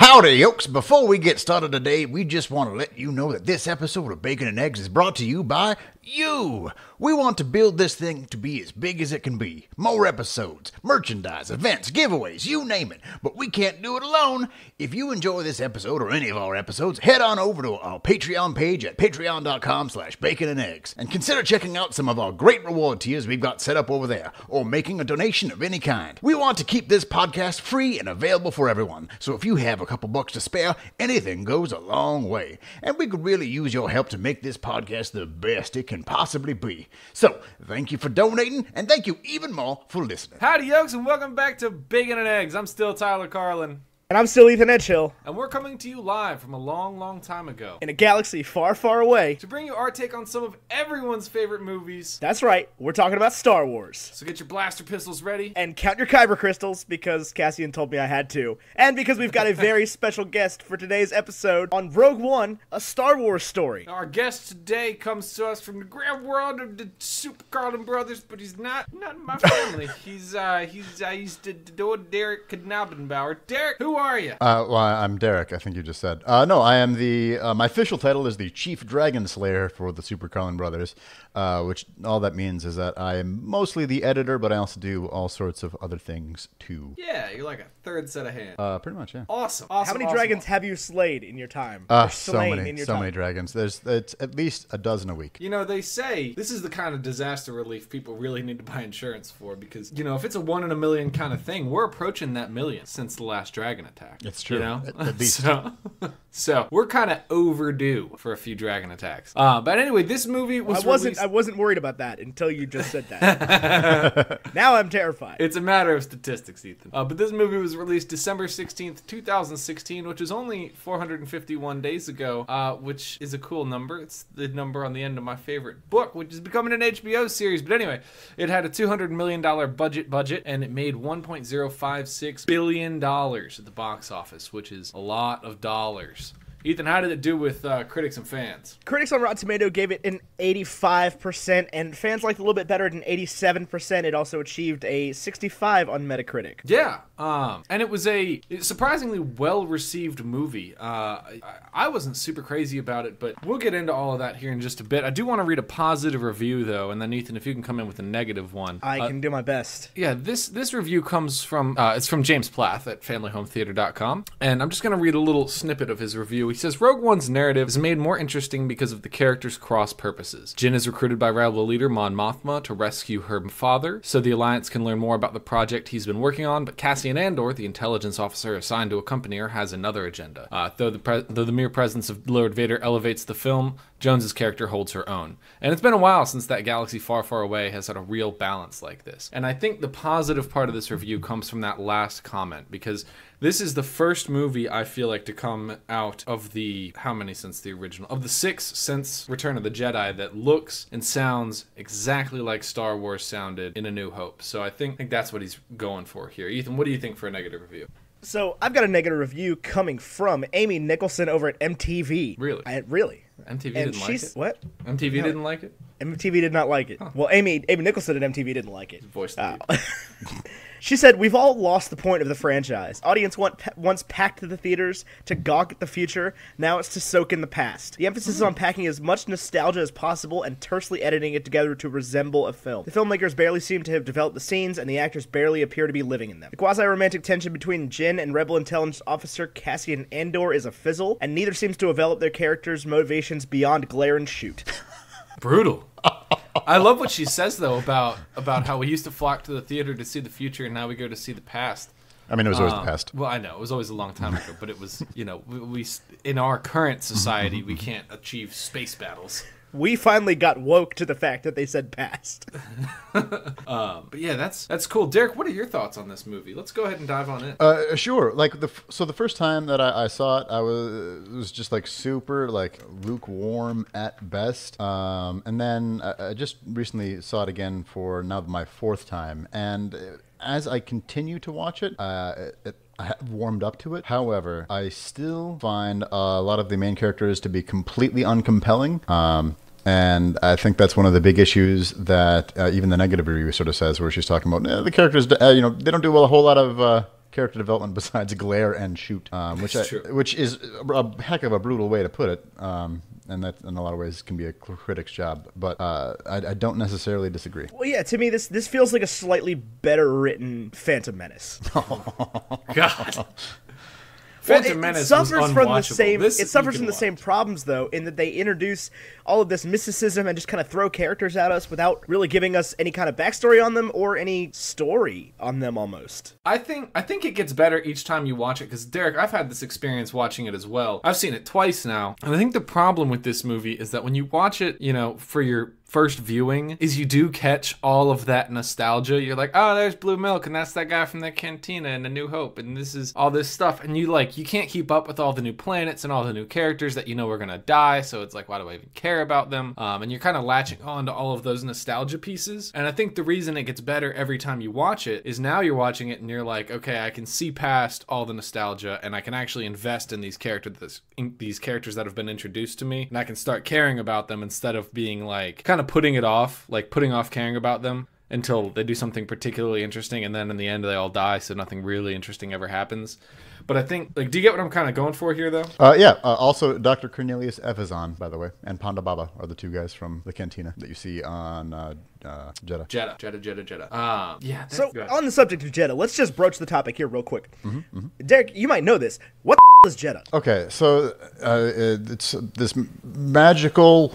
Howdy, yokes. Before we get started today, we just want to let you know that this episode of Bacon and Eggs is brought to you by you. We want to build this thing to be as big as it can be. More episodes, merchandise, events, giveaways, you name it. But we can't do it alone. If you enjoy this episode or any of our episodes, head on over to our Patreon page at patreon.com/baconandeggs and consider checking out some of our great reward tiers we've got set up over there, or making a donation of any kind. We want to keep this podcast free and available for everyone, so if you have a couple bucks to spare, anything goes a long way. And we could really use your help to make this podcast the best it can possibly be. So, thank you for donating, and thank you even more for listening. Howdy, yokes, and welcome back to Bacon and Eggs. I'm still Tyler Carlin. And I'm still Ethan Edgehill. And we're coming to you live from a long, long time ago. In a galaxy far, far away. To bring you our take on some of everyone's favorite movies. That's right, we're talking about Star Wars. So get your blaster pistols ready. And count your kyber crystals, because Cassian told me I had to. And because we've got a very special guest for today's episode on Rogue One, a Star Wars story. Our guest today comes to us from the grand world of the Super Carlin brothers, but he's not in my family. he's Derek Knabenbauer. Derek, who are you? Well, I'm Derek, I think you just said. No, I am my official title is the Chief Dragon Slayer for the Super Carlin Brothers, which all that means is that I am mostly the editor, but I also do all sorts of other things too. Yeah, you're like a third set of hands. Pretty much, yeah. Awesome. How many dragons have you slayed in your time? So many dragons. It's at least a dozen a week. You know, they say this is the kind of disaster relief people really need to buy insurance for, because, you know, if it's a 1 in a million kind of thing, we're approaching that million since the last dragon attack. It's true. You know? At least. So we're kind of overdue for a few dragon attacks. But anyway, this movie was I wasn't worried about that until you just said that. Now I'm terrified. It's a matter of statistics, Ethan. But this movie was released December 16th, 2016, which is only 451 days ago, which is a cool number. It's the number on the end of my favorite book, which is becoming an HBO series. But anyway, it had a $200 million budget, and it made $1.056 billion at the box office, which is a lot of dollars. Ethan, how did it do with critics and fans? Critics on Rotten Tomato gave it an 85%, and fans liked it a little bit better at an 87%. It also achieved a 65 on Metacritic. Yeah, and it was a surprisingly well-received movie. I wasn't super crazy about it, but we'll get into all of that here in just a bit. I do want to read a positive review, though, and then, Ethan, if you can come in with a negative one. I can do my best. Yeah, this review comes from, it's from James Plath at FamilyHomeTheater.com, and I'm just going to read a little snippet of his review. He says, Rogue One's narrative is made more interesting because of the characters' cross purposes. Jyn is recruited by rebel leader Mon Mothma to rescue her father, so the Alliance can learn more about the project he's been working on, but Cassian Andor, the intelligence officer assigned to accompany her, has another agenda. Though the mere presence of Lord Vader elevates the film, Jones's character holds her own. And it's been a while since that galaxy far, far away has had a real balance like this. And I think the positive part of this review comes from that last comment, because this is the first movie I feel like to come out of the, how many since the original? Of the 6 since Return of the Jedi that looks and sounds exactly like Star Wars sounded in A New Hope. So I think that's what he's going for here. Ethan, what do you think for a negative review? So I've got a negative review coming from Amy Nicholson over at MTV. Really? Really. MTV didn't like it? What? MTV didn't like it? MTV did not like it. Huh. Well, Amy Nicholson at MTV didn't like it. Voice She said, "We've all lost the point of the franchise. Audience once packed the theaters to gawk at the future. Now it's to soak in the past. The emphasis is on packing as much nostalgia as possible and tersely editing it together to resemble a film. The filmmakers barely seem to have developed the scenes, and the actors barely appear to be living in them. The quasi-romantic tension between Jyn and Rebel Intelligence Officer Cassian Andor is a fizzle, and neither seems to develop their characters' motivations beyond glare and shoot." Brutal. I love what she says, though, about how we used to flock to the theater to see the future, and now we go to see the past. I mean, it was always the past. Well, I know. It was always a long time ago, but it was, you know, we in our current society, we can't achieve space battles. We finally got woke to the fact that they said past. But yeah, that's cool. Derek, what are your thoughts on this movie? Let's go ahead and dive on in. Sure. Like the first time that I saw it, it was just like super like lukewarm at best. And then I just recently saw it again for now my 4th time, and as I continue to watch it, I have warmed up to it. However, I still find a lot of the main characters to be completely uncompelling. And I think that's one of the big issues that even the negative review sort of says, where she's talking about the characters, they don't do a whole lot of character development besides glare and shoot, which is a heck of a brutal way to put it. And that, in a lot of ways, can be a critic's job. But I don't necessarily disagree. Well, yeah, to me, this feels like a slightly better written Phantom Menace. God. Phantom Menace suffers from the same. It suffers from the same problems, though, in that they introduce all of this mysticism and just kind of throw characters at us without really giving us any kind of backstory on them or any story on them. Almost. I think it gets better each time you watch it, because Derek, I've had this experience watching it as well. I've seen it twice now, and I think the problem with this movie is that when you watch it, for your first viewing, is you do catch all of that nostalgia. You're like, oh, there's Blue Milk, and that's that guy from the cantina in A New Hope, and this is all this stuff, and you can't keep up with all the new planets and all the new characters that are gonna die, so it's like, why do I even care about them? And you're kind of latching on to all of those nostalgia pieces, and I think the reason it gets better every time you watch it is now you're watching it and you're like, okay, I can see past all the nostalgia, and I can actually invest in these characters that have been introduced to me, and I can start caring about them instead of being like kind of putting off caring about them until they do something particularly interesting, and then in the end they all die, so nothing really interesting ever happens. But I think, do you get what I'm kind of going for here, though? Yeah. Also, Dr. Cornelius Evazan, by the way, and Ponda Baba are the two guys from the cantina that you see on Jeddah. Jeddah. Yeah. So, on the subject of Jeddah, let's just broach the topic here real quick. Mm-hmm. Derek, you might know this. What the is Jeddah? Okay, so it's this magical...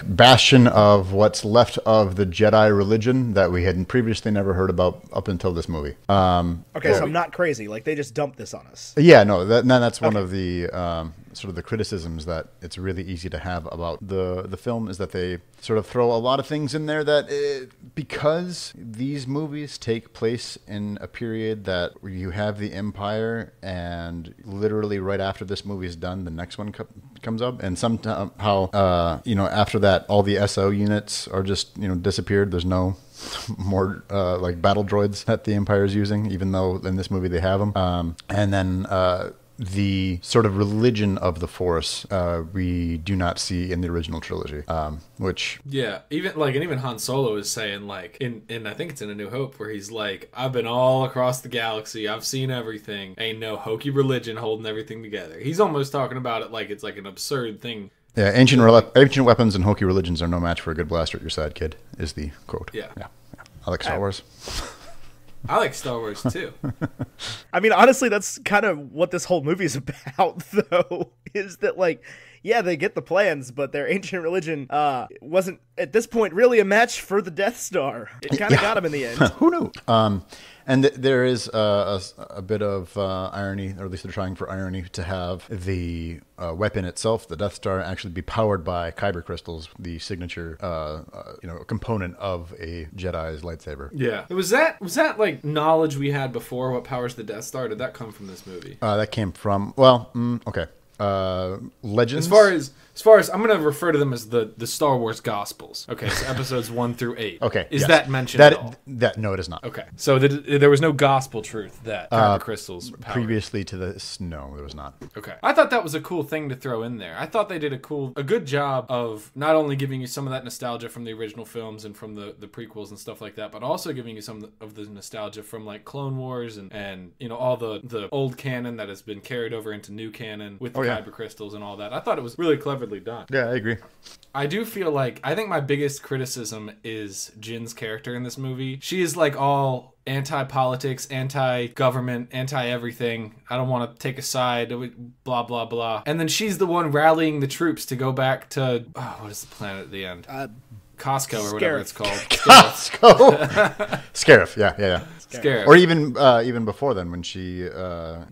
bastion of what's left of the Jedi religion that we had previously never heard about up until this movie. So I'm not crazy. They just dumped this on us. Yeah, no, that's one of the sort of the criticisms that it's really easy to have about the film, is that they sort of throw a lot of things in there that because these movies take place in a period that you have the Empire, and literally right after this movie is done, the next one comes up, and somehow after that all the SO units are just disappeared. There's no more battle droids that the Empire is using, even though in this movie they have them. And then the sort of religion of the Force we do not see in the original trilogy, which even Han Solo is saying, in I think it's in A New Hope, where he's like, I've been all across the galaxy, I've seen everything, ain't no hokey religion holding everything together. He's almost talking about it like it's like an absurd thing. Yeah, ancient weapons and hokey religions are no match for a good blaster at your side, kid, is the quote. Yeah. I like Star Wars. I like Star Wars too. I mean, honestly, that's kind of what this whole movie is about, though, is that, they get the plans, but their ancient religion wasn't, at this point, really a match for the Death Star. It kind of got them in the end. Who knew? And there is a bit of irony, or at least they're trying for irony, to have the weapon itself, the Death Star, actually be powered by kyber crystals, the signature component of a Jedi's lightsaber. Yeah. Was that knowledge we had before what powers the Death Star? Did that come from this movie? That came from okay. Legends. As far as I'm going to refer to them as the Star Wars Gospels. Okay, so episodes 1 through 8. Okay, is that mentioned at all? No, it is not. Okay, so there was no gospel truth that kyber crystals powered. Previously to this, no, there was not. Okay, I thought that was a cool thing to throw in there. I thought they did a good job of not only giving you some of that nostalgia from the original films and from the prequels and stuff like that, but also giving you some of the nostalgia from Clone Wars and all the old canon that has been carried over into new canon with the kyber crystals and all that. I thought it was really cleverly done. Yeah, I agree. I do feel I think my biggest criticism is Jyn's character in this movie. She is all anti-politics, anti-government, anti-everything. I don't want to take a side, blah, blah, blah. And then she's the one rallying the troops to go back to, what is the planet at the end? Costco or whatever it's called. Costco. Scarif, yeah. Scarif. Or even before then, when she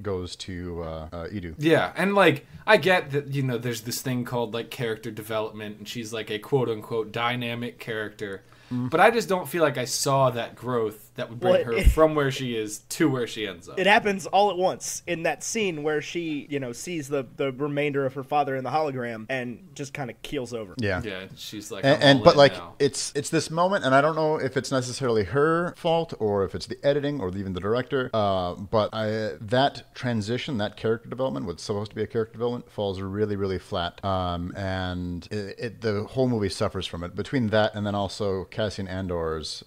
goes to Edu. Yeah, and I get that there's this thing called character development, and she's a quote unquote dynamic character. But I just don't feel like I saw that growth that would bring her from where she is to where she ends up. It happens all at once in that scene where she, sees the remainder of her father in the hologram and just kind of keels over. Yeah. Yeah, she's but it's this moment, and I don't know if it's necessarily her fault or if it's the editing or even the director, but that transition, that character development, what's supposed to be a character development, falls really, really flat. And the whole movie suffers from it. Between that and then also Cassian Andor's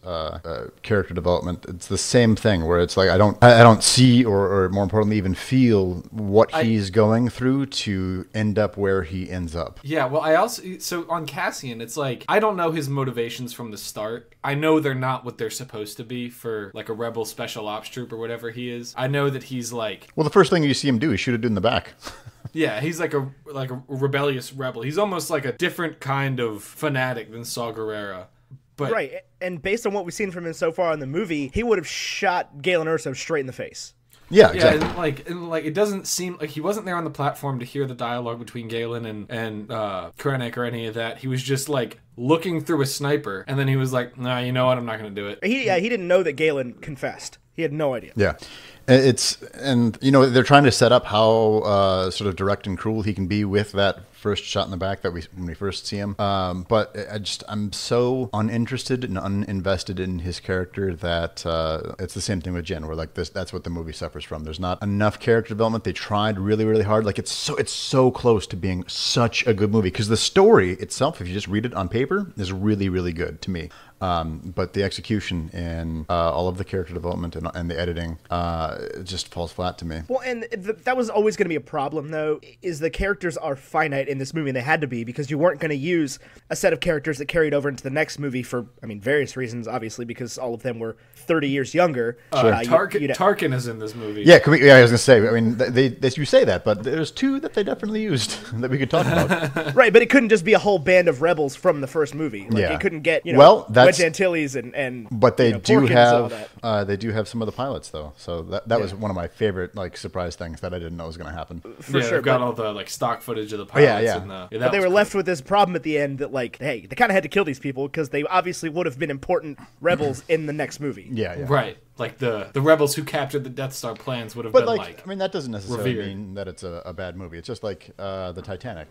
character development development, it's the same thing where it's like I don't see or more importantly even feel what he's going through to end up where he ends up. Yeah, well, I also, so on Cassian, it's like, I don't know his motivations from the start. I know they're not what they're supposed to be for like a rebel special ops troop or whatever he is. I know that he's like... Well, the first thing you see him do is shoot a dude in the back. Yeah, he's like a rebellious rebel. He's almost like a different kind of fanatic than Saw Gerrera. But, right, and based on what we've seen from him so far in the movie, he would have shot Galen Erso straight in the face. Yeah, exactly. And like it doesn't seem like he wasn't there on the platform to hear the dialogue between Galen and Krennic or any of that. He was just like looking through a sniper, and then he was like, "Nah, you know what? I'm not going to do it." He didn't know that Galen confessed. He had no idea. Yeah. And they're trying to set up how sort of direct and cruel he can be with that first shot in the back that when we first see him. But I'm so uninterested and uninvested in his character that it's the same thing with Jyn, where like that's what the movie suffers from. There's not enough character development. They tried really, really hard. Like it's so close to being such a good movie because the story itself, if you just read it on paper, is really, really good to me. But the execution and all of the character development and the editing it just falls flat to me. Well, and that was always going to be a problem, though, is the characters are finite in this movie, and they had to be, because you weren't going to use a set of characters that carried over into the next movie for, various reasons, obviously, because all of them were 30 years younger. Sure. Tarkin is in this movie. Yeah, I was going to say, you say that, but there's two that they definitely used that we could talk about. Right, but it couldn't just be a whole band of rebels from the first movie. Like, yeah. It couldn't get, Wedge Antilles and but they do Porkins have they do have some of the pilots though, so that was one of my favorite surprise things that I didn't know was going to happen. For sure, they've got all the stock footage of the pilots. But they were left with this problem at the end that hey, they kind of had to kill these people because they obviously would have been important rebels in the next movie. Yeah. Right. Like the rebels who captured the Death Star plans would have been that doesn't necessarily mean that it's a bad movie. It's just like the Titanic.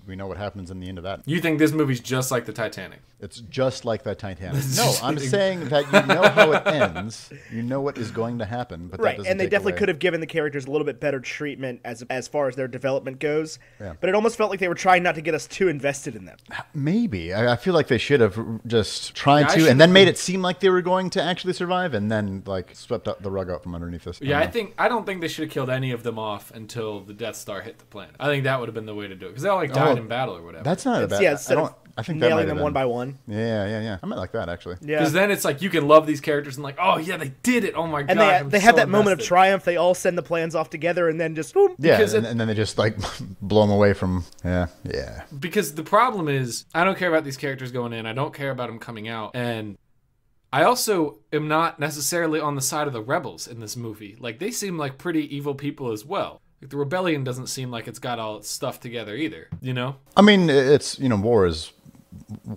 We know what happens in the end of that. You think this movie's just like the Titanic? It's just like the Titanic. No, I'm saying that you know how it ends. You know what is going to happen, but right, that doesn't and they take definitely away. could have given the characters a little bit better treatment as far as their development goes. Yeah. But it almost felt like they were trying not to get us too invested in them. Maybe. I feel like they should have just tried to, and then made it seem like they were going to actually survive, and then swept up the rug out from underneath us. Yeah, I don't think they should have killed any of them off until the Death Star hit the planet. I think that would have been the way to do it because they all died in battle or whatever. That's not a bad. Yeah, I think nailing them one by one. Yeah. I might like that actually. Yeah, because then it's like you can love these characters and oh yeah, they did it. Oh my god. And they had that moment of triumph. They all send the plans off together and then just boom. Yeah, and then they just blow them away from. Yeah. Because the problem is, I don't care about these characters going in. I don't care about them coming out, and I also am not necessarily on the side of the rebels in this movie. They seem like pretty evil people as well. The rebellion doesn't seem like it's got all its stuff together either, it's, war is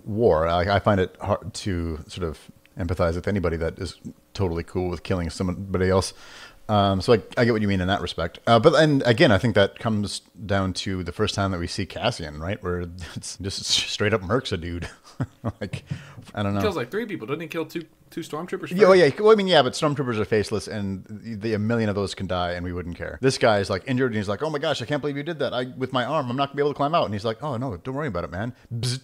war. I find it hard to sort of empathize with anybody that is totally cool with killing somebody else. So I get what you mean in that respect. And again, I think that comes down to the first time that we see Cassian, right? Where it's just straight up murks a dude. I don't know. He kills 3 people. Doesn't he kill two stormtroopers? Yeah, yeah. But stormtroopers are faceless, and a million of those can die, and we wouldn't care. This guy is injured, and he's like, "Oh my gosh, I can't believe you did that. With my arm, I'm not gonna be able to climb out." And he's like, "Oh no, don't worry about it, man." Bzz.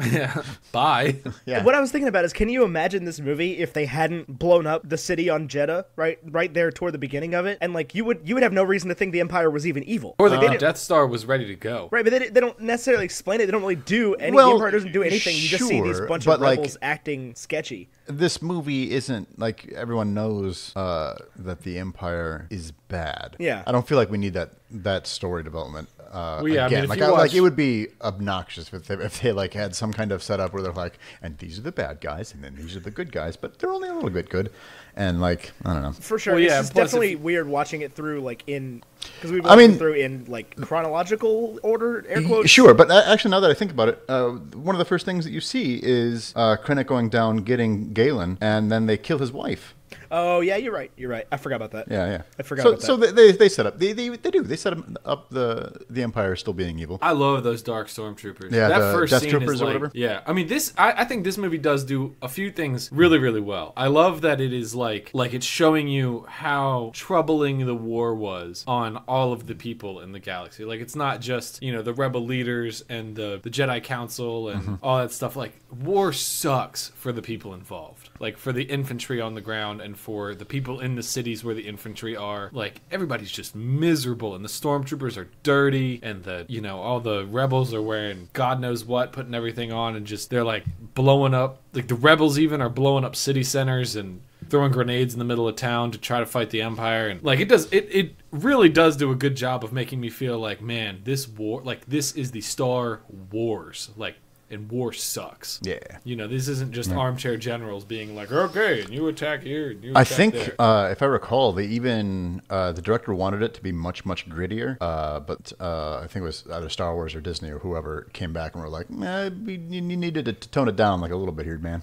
Yeah. Bye. Yeah. What I was thinking about is, can you imagine this movie if they hadn't blown up the city on Jeddah right there toward the beginning of it, and you would have no reason to think the Empire was even evil, or the Death Star was ready to go. Right, but they don't necessarily explain it. They don't really do anything. The Empire doesn't do anything. You just see these bunch of rebels acting sketchy. This movie isn't everyone knows that the Empire is bad. Yeah, I don't feel like we need that story development. Again. It would be obnoxious if they had some kind of setup where they're and these are the bad guys, and then these are the good guys, but they're only a little bit good, and I don't know. For sure, it's definitely weird watching it through because we've watched it through in chronological order, air quotes. Sure, but actually, now that I think about it, one of the first things that you see is Krennic going down getting Galen, and then they kill his wife. Oh yeah, you're right. You're right. I forgot about that. Yeah. I forgot about that. So they set up. They do. They set up the Empire still being evil. I love those dark stormtroopers. Yeah, that the first Death scene Troopers is or like, whatever. yeah. I mean, I think this movie does do a few things really, really well. I love that it is like it's showing you how troubling the war was on all of the people in the galaxy. Like, it's not just, the rebel leaders and the Jedi Council and all that stuff. Like, war sucks for the people involved. Like, for the infantry on the ground and for the people in the cities where the infantry are. Like, everybody's just miserable, and the stormtroopers are dirty, and all the rebels are wearing God knows what, putting everything on, and just, they're like blowing up, like the rebels even are blowing up city centers and throwing grenades in the middle of town to try to fight the Empire. And like, it really does do a good job of making me feel like, man, this war, like, this is the Star Wars, like, and war sucks. Yeah. This isn't just armchair generals being like, okay, and you attack here, and you attack I think, there. if I recall, they even the director wanted it to be much, much grittier. But I think it was either Star Wars or Disney or whoever came back and were like, you needed to tone it down like a little bit here, man.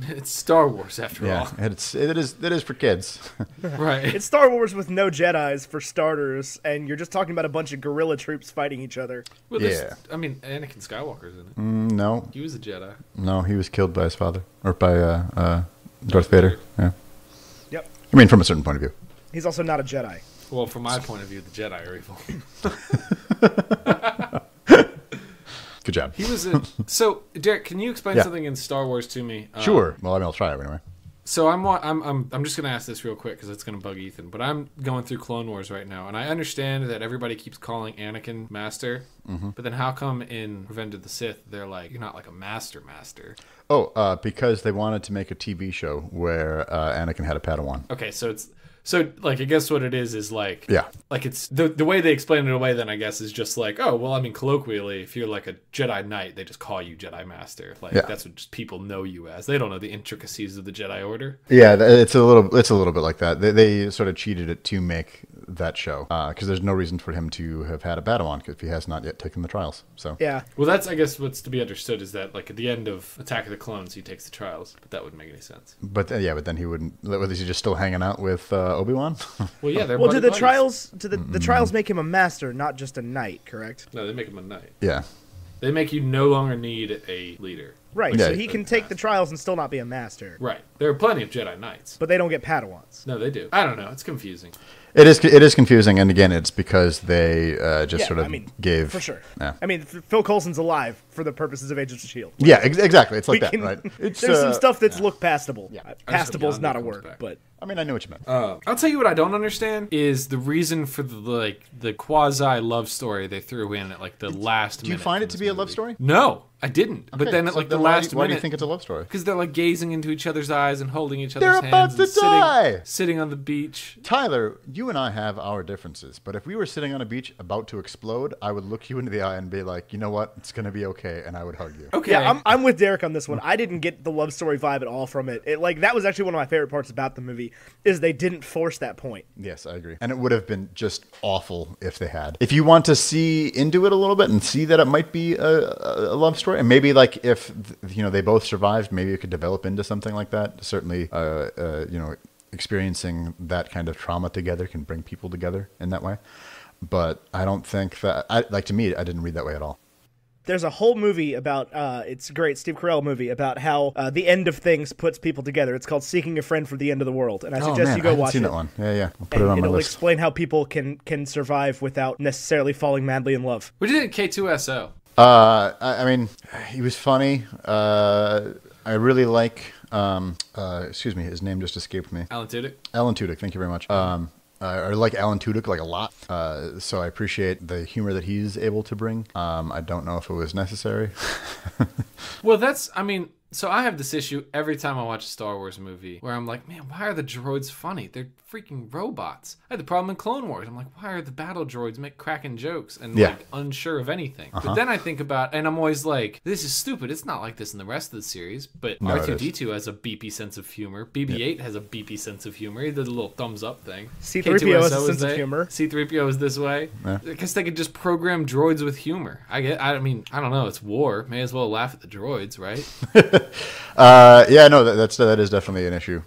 It's Star Wars after all. Yeah, it is for kids. Right. It's Star Wars with no Jedis for starters, and you're just talking about a bunch of guerrilla troops fighting each other. Well, I mean, Anakin Skywalker's in it. No. He was a Jedi. No, he was killed by his father. Or by Darth Vader. Yeah. Yep. I mean, from a certain point of view. He's also not a Jedi. Well, from my point of view, the Jedi are evil. Good job. He was in... So, Derek, can you explain something in Star Wars to me? Sure. Well, I mean, I'll try it anyway. So I'm just gonna ask this real quick because it's gonna bug Ethan. But I'm going through Clone Wars right now, and I understand that everybody keeps calling Anakin Master. But then how come in Revenge of the Sith they're like, you're not like a Master? Oh, because they wanted to make a TV show where Anakin had a Padawan. Okay, so like, I guess what it is like, Yeah. like, it's the way they explain it away then, I guess, is just like, oh, well, I mean, colloquially, if you're like a Jedi Knight, they just call you Jedi Master. Like, that's what just people know you as. They don't know the intricacies of the Jedi Order. Yeah, it's a little bit like that. They sort of cheated it to make that show because there's no reason for him to have had a Padawan if he has not yet taken the trials. So yeah. Well, that's, I guess, what's to be understood is that, like, at the end of Attack of the Clones, he takes the trials, but that wouldn't make any sense. But then he wouldn't. Was he just still hanging out with Obi-Wan? Well, yeah, they're Well, do the buddies. trials the trials make him a master, not just a knight, correct? No, they make him a knight. Yeah. They make you no longer need a leader. Right, Yeah. so he can take the trials and still not be a master. Right. There are plenty of Jedi Knights. But they don't get Padawans. No, they do. I don't know. It's confusing. It is confusing, and again, it's because they just sort of gave... For sure. Yeah. I mean, Phil Coulson's alive for the purposes of Agents of S.H.I.E.L.D. Yeah, exactly. It's like We that, can- right? It's, There's some stuff that's look pastable. Yeah. Pastable is not a Yondu word, comes back. but... I mean, I knew what you meant. I'll tell you what I don't understand is the reason for the quasi love story they threw in at like the last minute. Do you find it to be a love story? No, I didn't. But then at like the last why minute, do you think it's a love story? because they're like gazing into each other's eyes and holding each They're other's about hands to and die! sitting on the beach. Tyler, you and I have our differences, but if we were sitting on a beach about to explode, I would look you into the eye and be like, you know what? It's going to be okay, and I would hug you. Okay. Yeah, I'm with Derek on this one. I didn't get the love story vibe at all from it. That was actually one of my favorite parts about the movie, is they didn't force that point. Yes, I agree. And it would have been just awful if they had. If you want to see into it a little bit and see that it might be a love story, and maybe like if they both survived, maybe it could develop into something like that. Certainly, experiencing that kind of trauma together can bring people together in that way. But I don't think that, to me, I didn't read that way at all. There's a whole movie about, it's a great Steve Carell movie, about how the end of things puts people together. It's called Seeking a Friend for the End of the World. And I suggest you go watch seen it. that one. Yeah. I'll put it on my it'll list. explain how people can survive without necessarily falling madly in love. We did K2SO. I mean, he was funny. I really like, excuse me, his name just escaped me. Alan Tudyk. Alan Tudyk, thank you very much. I like Alan Tudyk like a lot, so I appreciate the humor that he's able to bring. I don't know if it was necessary. Well, so I have this issue every time I watch a Star Wars movie where I'm like, man, why are the droids funny? They're freaking robots. I had the problem in Clone Wars. I'm like, why are the battle droids cracking jokes and like unsure of anything? But then I think about, and I'm always like, this is stupid. It's not like this in the rest of the series. But No, R2-D2 has a beepy sense of humor. BB-8 has a beepy sense of humor. He did a little thumbs up thing. C-3PO has a K2SO sense of humor. C-3PO is this way. I guess they could just program droids with humor. I don't know. It's war. May as well laugh at the droids, right? That is definitely an issue.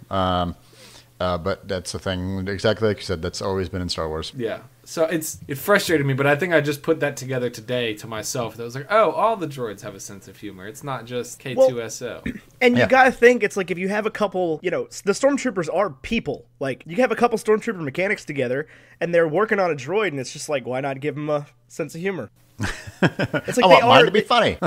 But that's the thing, exactly like you said, that's always been in Star Wars. Yeah. So it frustrated me, but I think I just put that together today to myself. That was like, oh, all the droids have a sense of humor. It's not just K2SO. And you gotta think, it's like if you have a couple, the stormtroopers are people. Like, you have a couple stormtrooper mechanics together, and they're working on a droid, and it's just like, why not give them a sense of humor? It's like I want mine to be funny.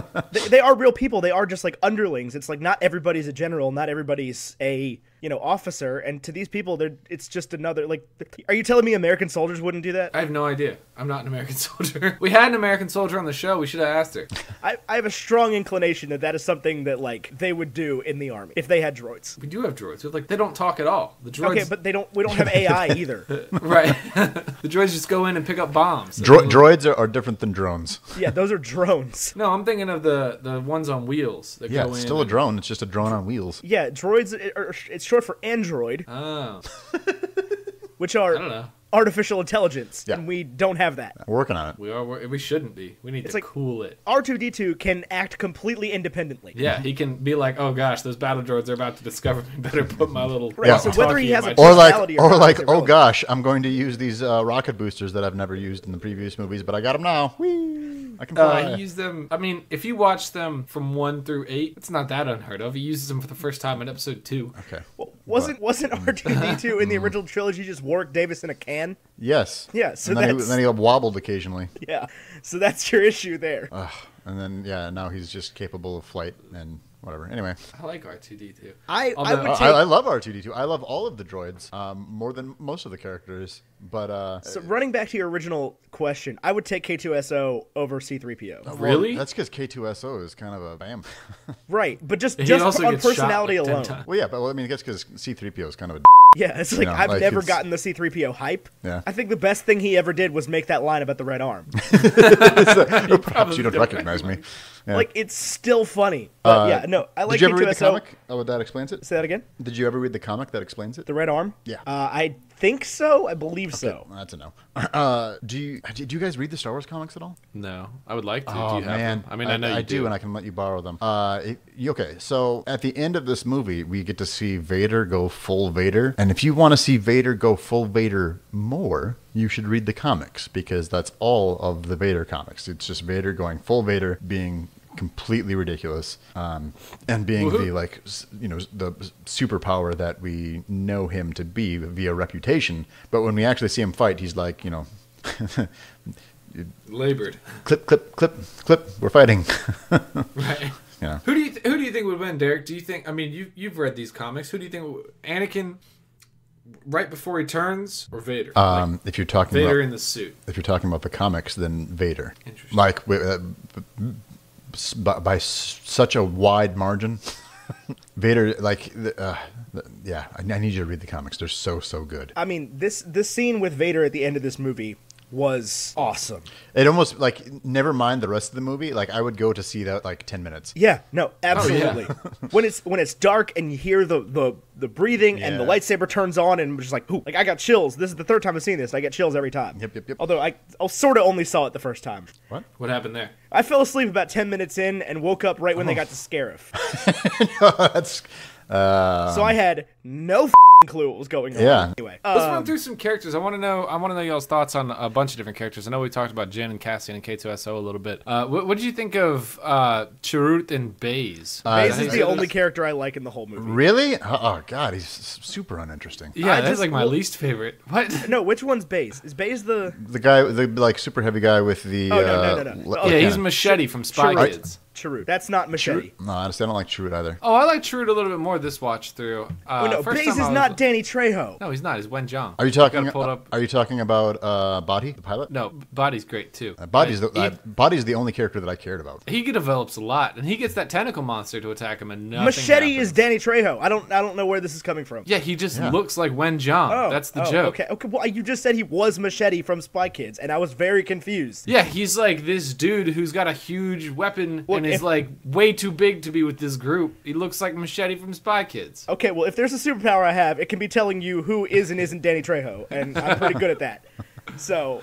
They are real people. They are just like underlings. It's like not everybody's a general, not everybody's a officer, and to these people, it's just another, like, are you telling me American soldiers wouldn't do that? I have no idea. I'm not an American soldier. We had an American soldier on the show. We should have asked her. I have a strong inclination that is something that, like, they would do in the army if they had droids. We do have droids. Like, they don't talk at all. The droids. Okay, but we don't have AI either. Right. The droids just go in and pick up bombs. Droids are different than drones. Yeah, those are drones. No, I'm thinking of the ones on wheels that go in. Yeah, it's still a drone. It's just a drone on wheels. Yeah, droids, it's short for android. Oh. Which are I don't know. artificial intelligence, and we don't have that. We're working on it. We shouldn't be. We need to cool it. R2-D2 can act completely independently. Yeah, he can be like, oh gosh, those battle droids are about to discover me. Better put my little so whether he has a or personality like, not, oh gosh, I'm going to use these rocket boosters that I've never used in the previous movies, but I got them now. Whee! I can fly. He used them. I mean, if you watch them from 1 through 8, it's not that unheard of. He uses them for the first time in episode 2. Okay. Well, wasn't R2-D2 in the original trilogy just Warwick Davis in a can? Yes. Yeah. So and then he wobbled occasionally. Yeah. So that's your issue there. And then now he's just capable of flight and whatever. Anyway, I like R2-D2. I love R2-D2. I love all of the droids more than most of the characters. But so running back to your original question, I would take K2SO over C3PO. Really? That's because K2SO is kind of a bam. Right, but just also on gets personality shot like 10 alone. times. Well, yeah, but I mean, that's because C3PO is kind of a. Yeah, it's like I've never gotten the C3PO hype. Yeah. I think the best thing he ever did was make that line about the red arm. Perhaps you don't recognize me. Yeah. Like, it's still funny. But I like K2SO. Did you ever read the comic? Oh, that explains it? Say that again? Did you ever read the comic that explains it? The red arm? Yeah. I think so. I believe so. That's a no. Do you guys read the Star Wars comics at all? No, I would like to. Oh, do you have man. them? I mean, I know you do, and I can let you borrow them. Okay, so at the end of this movie, we get to see Vader go full Vader. And if you want to see Vader go full Vader more, you should read the comics, because that's all of the Vader comics. It's just Vader going full Vader, being completely ridiculous, and being the the superpower that we know him to be via reputation. But when we actually see him fight, he's like, labored. Clip, clip, clip, clip. We're fighting. Right. Yeah. Who do you think would win, Derek? Do you think? I mean, you've read these comics. Who do you think? Anakin, right before he turns, or Vader? If you're talking Vader about in the suit. If you're talking about the comics, then Vader. Interesting. Like by such a wide margin. Vader, I need you to read the comics. They're so good. I mean, this scene with Vader at the end of this movie was awesome. It almost, never mind the rest of the movie. Like, I would go to see that 10 minutes. Yeah, no, absolutely. Oh, yeah. when it's dark and you hear the breathing and the lightsaber turns on, and just like, ooh, I got chills. This is the third time I've seen this. I get chills every time. Yep. Although I sort of only saw it the first time. What happened there? I fell asleep about 10 minutes in and woke up right when they got to Scarif. That's. So I had no clue what was going on. Yeah. Anyway, let's run through some characters. I want to know y'all's thoughts on a bunch of different characters. I know we talked about Jin and Cassian and K2SO a little bit. What did you think of Chirrut and Baze? Baze is the only character I like in the whole movie. Really? Oh God, he's super uninteresting. Yeah, that's my least favorite. What? No, which one's Baze? Is Baze the guy, the super heavy guy with the? No. Yeah, he's Machete from Spy Kids. Chirrut. That's not Machete. No, honestly, I don't like Chirrut either. Oh, I like Chirrut a little bit more this watch through. Baze is not Danny Trejo. No, he's not. He's Wen Zhang. Are you talking about Body, the pilot? No, Body's great too. Body's the only character that I cared about. He develops a lot, and he gets that tentacle monster to attack him, and nothing Machete happens. is Danny Trejo. I don't know where this is coming from. Yeah, he just looks like Wen Zhang. That's the joke. Okay. Well, you just said he was Machete from Spy Kids, and I was very confused. Yeah, he's like this dude who's got a huge weapon and is like way too big to be with this group. He looks like Machete from Spy Kids. Okay, well, if there's a superpower I have, it can be telling you who is and isn't Danny Trejo, and I'm pretty good at that. So,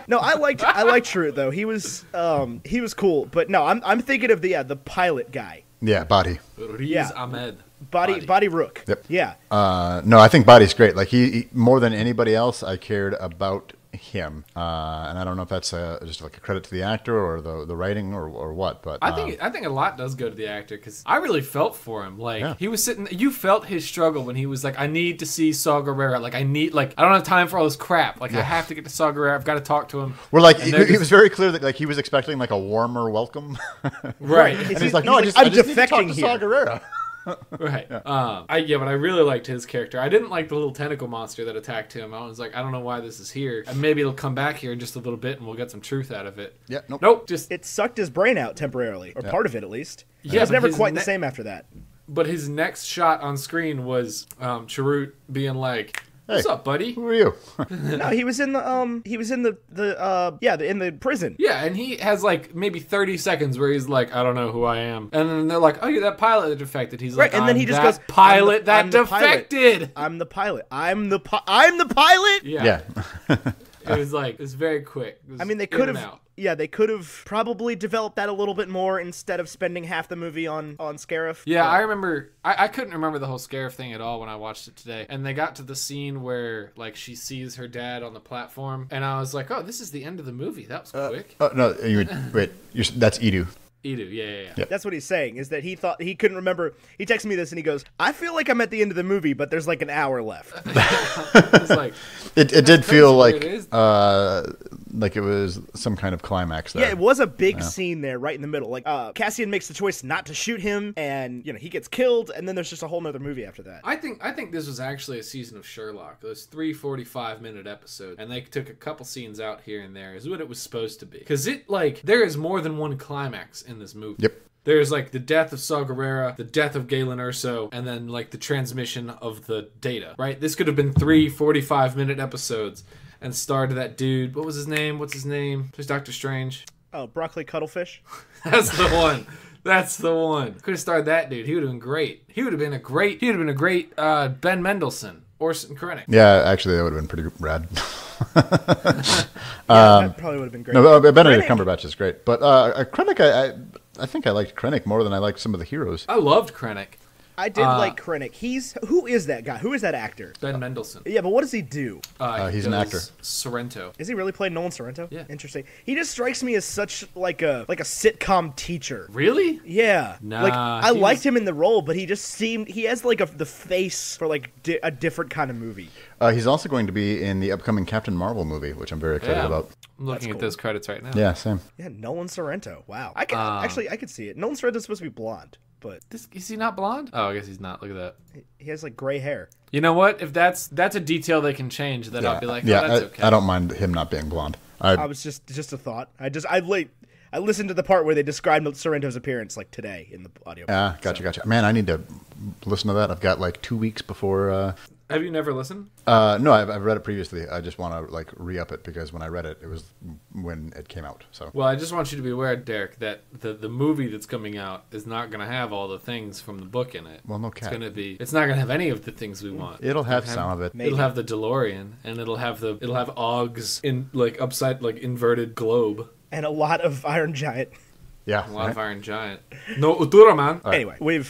no, I liked Chirrut though. He was cool, but no, I'm thinking of the pilot guy. Yeah, Body. Riz Ahmed. Body Rook. Yep. Yeah. No, I think Body's great. Like he more than anybody else, I cared about him, and I don't know if that's just like a credit to the actor or the writing or what. But I think a lot does go to the actor because I really felt for him. Like he was sitting, you felt his struggle when he was like, I need to see Saw Gerrera. Like I don't have time for all this crap. Like I have to get to Saw Gerrera. I've got to talk to him. We're like, he was very clear that like he was expecting like a warmer welcome, right? And he's like, no, I'm I just need to defecting talk to here. Saw Gerrera. Right. But I really liked his character. I didn't like the little tentacle monster that attacked him. I was like, I don't know why this is here. And maybe it'll come back here in just a little bit and we'll get some truth out of it. Yeah. Nope. Just It sucked his brain out temporarily, or part of it at least. Yeah, It was but never his quite the same after that. But his next shot on screen was Chirrut being like, "What's up, buddy?" Who are you? No, he was in the prison. Yeah, and he has like maybe 30 seconds where he's like, I don't know who I am. And then they're like, oh, you're that pilot that defected. He's like, and then he just that goes, pilot I'm that the pilot. defected. I'm the pilot. I'm the pilot. Yeah. Yeah. It was like, it was very quick. It was I mean, they in could and have. out. Yeah, they could have probably developed that a little bit more instead of spending half the movie on Scarif. Yeah, I remember. I couldn't remember the whole Scarif thing at all when I watched it today. And they got to the scene where like she sees her dad on the platform, and I was like, "Oh, this is the end of the movie. That was quick." No, that's Edu. Edu, yeah. That's what he's saying, is that he thought he couldn't remember. He texted me this and he goes, I feel like I'm at the end of the movie, but there's like an hour left. It's like It did feel like it it was some kind of climax there. Yeah, it was a big scene there right in the middle. Like Cassian makes the choice not to shoot him, and he gets killed, and then there's just a whole nother movie after that. I think this was actually a season of Sherlock. Those 3 45-minute episodes, and they took a couple scenes out here and there. Is what it was supposed to be. Because there is more than one climax in this movie. Yep. There's like the death of Saw Gerrera, the death of Galen Erso, and then like the transmission of the data. Right? This could have been 3 45-minute episodes, and starred that dude. What was his name? What's his name? There's Doctor Strange. Oh, Broccoli Cuttlefish? That's the one. That's the one. Could have starred that dude. He would have been great. He would have been a great Ben Mendelsohn. Orson Krennic. Yeah, actually, that would have been pretty rad. That probably would have been great. No, Benedict Cumberbatch is great. But Krennic, I think I liked Krennic more than I liked some of the heroes. I loved Krennic. I did like Krennic. Who is that guy? Who is that actor? Ben Mendelsohn. Yeah, but what does he do? He's an actor. Sorrento. Is he really playing Nolan Sorrento? Yeah. Interesting. He just strikes me as such like a sitcom teacher. Really? Yeah. Nah, like I liked him in the role, but he just seemed he has like the face for like a different kind of movie. He's also going to be in the upcoming Captain Marvel movie, which I'm very excited about. I'm looking at those credits right now. Yeah, same. Yeah, Nolan Sorrento. Wow. I could see it. Nolan Sorrento's supposed to be blonde, but Is he not blonde? Oh, I guess he's not. Look at that. he has like gray hair. You know what? If that's a detail they can change, then I'll be like, oh, that's okay. I don't mind him not being blonde. I was just a thought. I listened to the part where they described Sorrento's appearance like today in the audio. Yeah, gotcha. Man, I need to listen to that. I've got like 2 weeks before. Have you never listened? No, I've read it previously. I just want to like re-up it because when I read it, it was when it came out. So. Well, I just want you to be aware, Derek, that the movie that's coming out is not going to have all the things from the book in it. Well, no cap. It's not going to have any of the things we want. It'll have some of it. Maybe. It'll have the DeLorean, and it'll have Ogg's in like upside like inverted globe. And a lot of Iron Giant. Yeah. A lot of Iron Giant. No Utura, man. Anyway, we're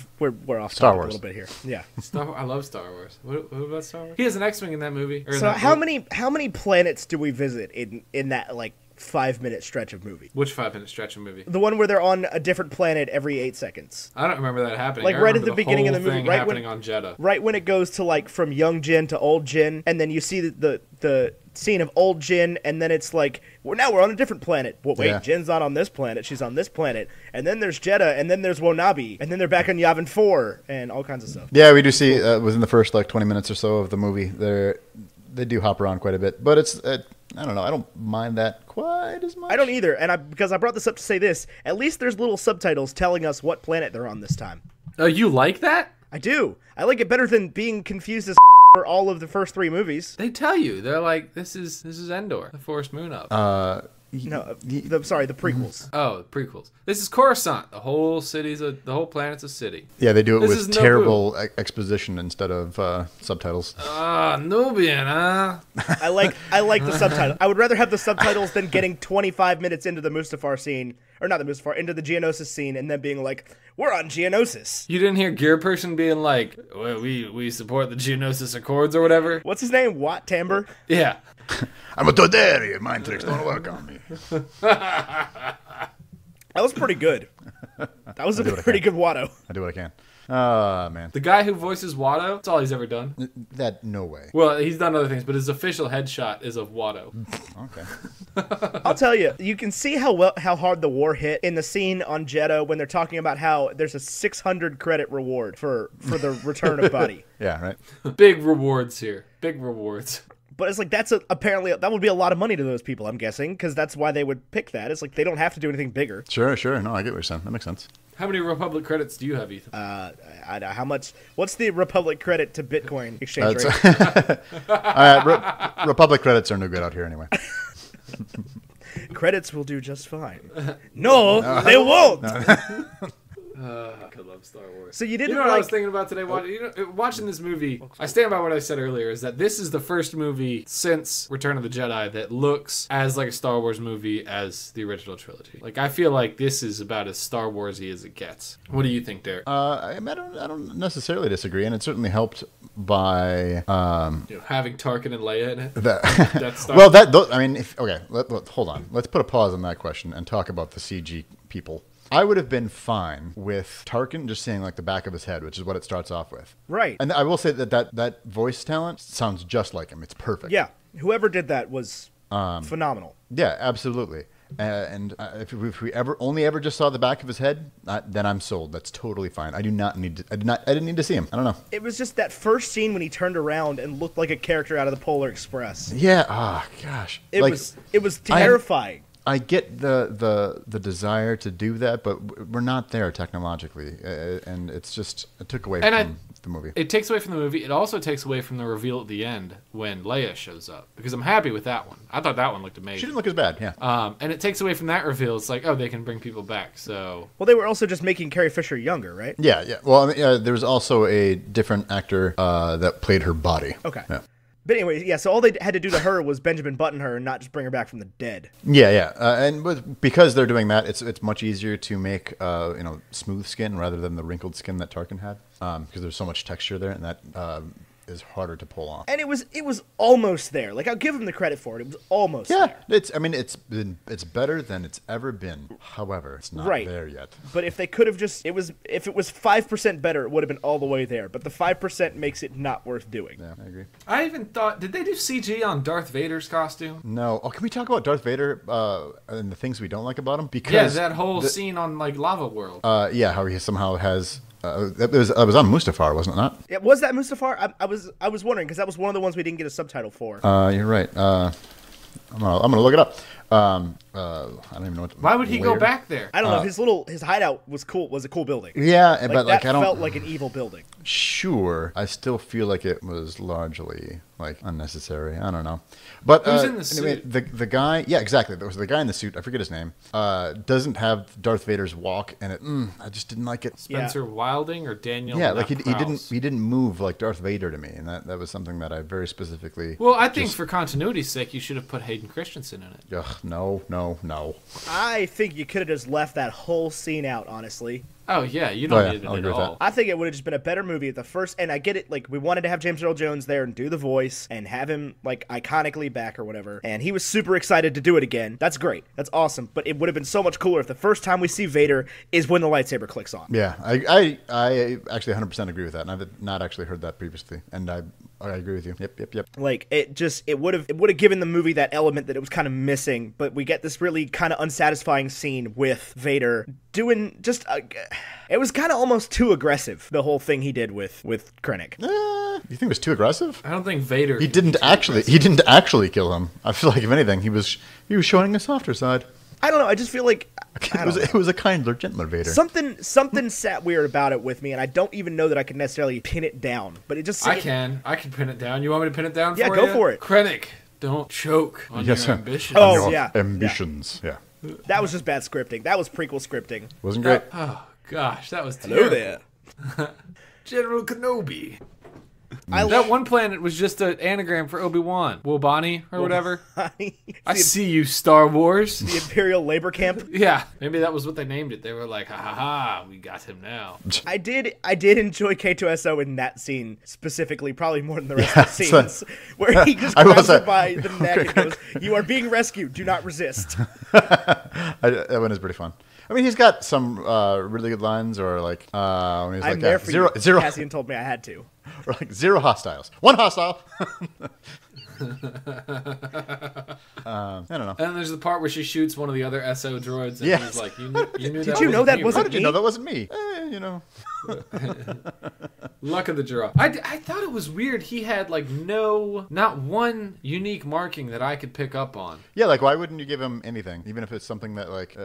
off Star topic Wars. a little bit here. Yeah. I love Star Wars. What about Star Wars? He has an X-wing in that movie. So how many planets do we visit in that like 5-minute stretch of movie? Which 5-minute stretch of movie? The one where they're on a different planet every 8 seconds. I don't remember that happening. Like I right at remember the beginning of the movie, thing right happening on Jeddah. Right when it goes to like from young Jin to old Jin, and then you see the scene of old Jin, and then it's like we're on a different planet. Well, wait, Yeah. Jin's not on this planet; she's on this planet, and then there's Jeddah, and then there's Wonabi, and then they're back on Yavin 4, and all kinds of stuff. Yeah, we do see within the first like 20 minutes or so of the movie, they do hop around quite a bit, but it's I don't know, I don't mind that quite as much. I don't either, and because I brought this up to say this, at least there's little subtitles telling us what planet they're on this time. Oh, you like that? I do. I like it better than being confused as for all of the first 3 movies. They tell you. They're like, this is Endor, the forest moon up. No, the prequels. Oh, the prequels. This is Coruscant. The whole planet's a city. Yeah, they do it This with is Naboo. terrible exposition instead of subtitles. Nubian, huh? I like the subtitle. I would rather have the subtitles than getting 25 minutes into the Mustafar scene or not the Mustafar, into the Geonosis scene, and then being like, "We're on Geonosis." You didn't hear Gear Person being like, well, we support the Geonosis Accords or whatever? What's his name? Wat Tambor? Yeah. I'm a Toderi. Mind tricks don't work on me. That was pretty good. That was a pretty good Watto. I do what I can. Oh, man. The guy who voices Watto, that's all he's ever done. That, no way. Well, he's done other things, but his official headshot is of Watto. Okay. I'll tell you, you can see how hard the war hit in the scene on Jeddah when they're talking about how there's a 600 credit reward for the return of Buddy. Yeah, right. Big rewards here. Big rewards. But it's like apparently that would be a lot of money to those people, I'm guessing, because that's why they would pick that. It's like they don't have to do anything bigger. Sure. No, I get what you're saying. That makes sense. How many Republic credits do you have, Ethan? How much? What's the Republic credit to Bitcoin exchange rate? Republic credits are no good out here anyway. Credits will do just fine. No, they won't. I love Star Wars. So you didn't know what I was thinking about today? Watching this movie, I stand by what I said earlier, is that this is the first movie since Return of the Jedi that looks as like a Star Wars movie as the original trilogy. Like, I feel like this is about as Star Wars-y as it gets. What do you think, Derek? I don't necessarily disagree, and it certainly helped by having Tarkin and Leia in it. that. Hold on. Let's put a pause on that question and talk about the CG people. I would have been fine with Tarkin just seeing like the back of his head, which is what it starts off with. Right. And I will say that voice talent sounds just like him. It's perfect. Yeah. Whoever did that was phenomenal. Yeah, absolutely. If we ever just saw the back of his head, then I'm sold. That's totally fine. I didn't need to see him. I don't know. It was just that first scene when he turned around and looked like a character out of the Polar Express. Yeah. Oh gosh. It was terrifying. I get the desire to do that, but we're not there technologically, and it took away from the movie. It takes away from the movie. It also takes away from the reveal at the end when Leia shows up, because I'm happy with that one. I thought that one looked amazing. She didn't look as bad, yeah. And it takes away from that reveal. It's like, oh, they can bring people back. So they were also just making Carrie Fisher younger, right? Yeah. Well, there was also a different actor that played her body. Okay. Yeah. But anyway, yeah, so all they had to do to her was Benjamin Button her and not just bring her back from the dead. Yeah. Because they're doing that, it's much easier to make smooth skin rather than the wrinkled skin that Tarkin had, because there's so much texture there, and that is harder to pull off. And it was almost there. Like, I'll give him the credit for it. It was almost there. It's better than it's ever been. However, it's not there yet. But if they could have if it was 5% better, it would have been all the way there. But the 5% makes it not worth doing. Yeah, I agree. I even thought, did they do CG on Darth Vader's costume? No. Oh, can we talk about Darth Vader and the things we don't like about him? Because that whole scene on like Lava World. How he somehow has. It was on Mustafar, wasn't it not? Yeah, was that Mustafar? I was wondering, because that was one of the ones we didn't get a subtitle for. You're right. I'm gonna look it up. I don't even know what. Why would he go back there? I don't know. His hideout was cool. Was a cool building. Yeah, but that felt like an evil building. Sure, I still feel like it was largely like unnecessary. I don't know. But who's in the suit? The guy, yeah, exactly. There was the guy in the suit. I forget his name. Doesn't have Darth Vader's walk, and I just didn't like it. Spencer Wilding or Daniel? Yeah, like he didn't move like Darth Vader to me, and that was something that I very specifically. Well, I think for continuity's sake, you should have put Hayden Christensen in it. Ugh, no. I think you could have just left that whole scene out, honestly. Oh, yeah, you don't need it at all. I think it would have just been a better movie at the first, and I get it, like, we wanted to have James Earl Jones there and do the voice, and have him, like, iconically back or whatever, and he was super excited to do it again. That's great. That's awesome. But it would have been so much cooler if the first time we see Vader is when the lightsaber clicks on. Yeah, I actually 100% agree with that, and I've not actually heard that previously, and I agree with you. Yep. Like, it would have given the movie that element that it was kind of missing, but we get this really kind of unsatisfying scene with Vader doing just it was kind of almost too aggressive, the whole thing he did with Krennic. You think it was too aggressive? I don't think Vader. He didn't actually kill him. I feel like if anything, he was showing a softer side. I don't know. I just feel like it was a kinder, gentler Vader. Something sat weird about it with me, and I don't even know that I can necessarily pin it down. But it just I can pin it down. You want me to pin it down? Yeah, for go you? for it. Krennic, don't choke on your ambitions. Oh, yeah. Ambitions. Yeah. That was just bad scripting. That was prequel scripting. Wasn't great. Oh gosh, that was terrible. Hello there, General Kenobi. That one planet was just an anagram for Obi-Wan. Wobani or whatever. I see you, Star Wars. The Imperial Labor Camp. Yeah, maybe that was what they named it. They were like, ha ha ha, we got him now. I did enjoy K2SO in that scene specifically, probably more than the rest of the scenes, where he just grabs her by the neck and goes, "You are being rescued. Do not resist." That one is pretty fun. I mean, he's got some really good lines, or like when he's I'm like, there for zero, you. zero, Cassian told me I had to. or like 0 hostiles, 1 hostile. I don't know. And then there's the part where she shoots one of the other SO droids, and he's like, "You knew Did that you know that me, wasn't How did you know that wasn't me? You know." Luck of the draw. I thought it was weird. He had like not one unique marking that I could pick up on. Yeah, like why wouldn't you give him anything, even if it's something that like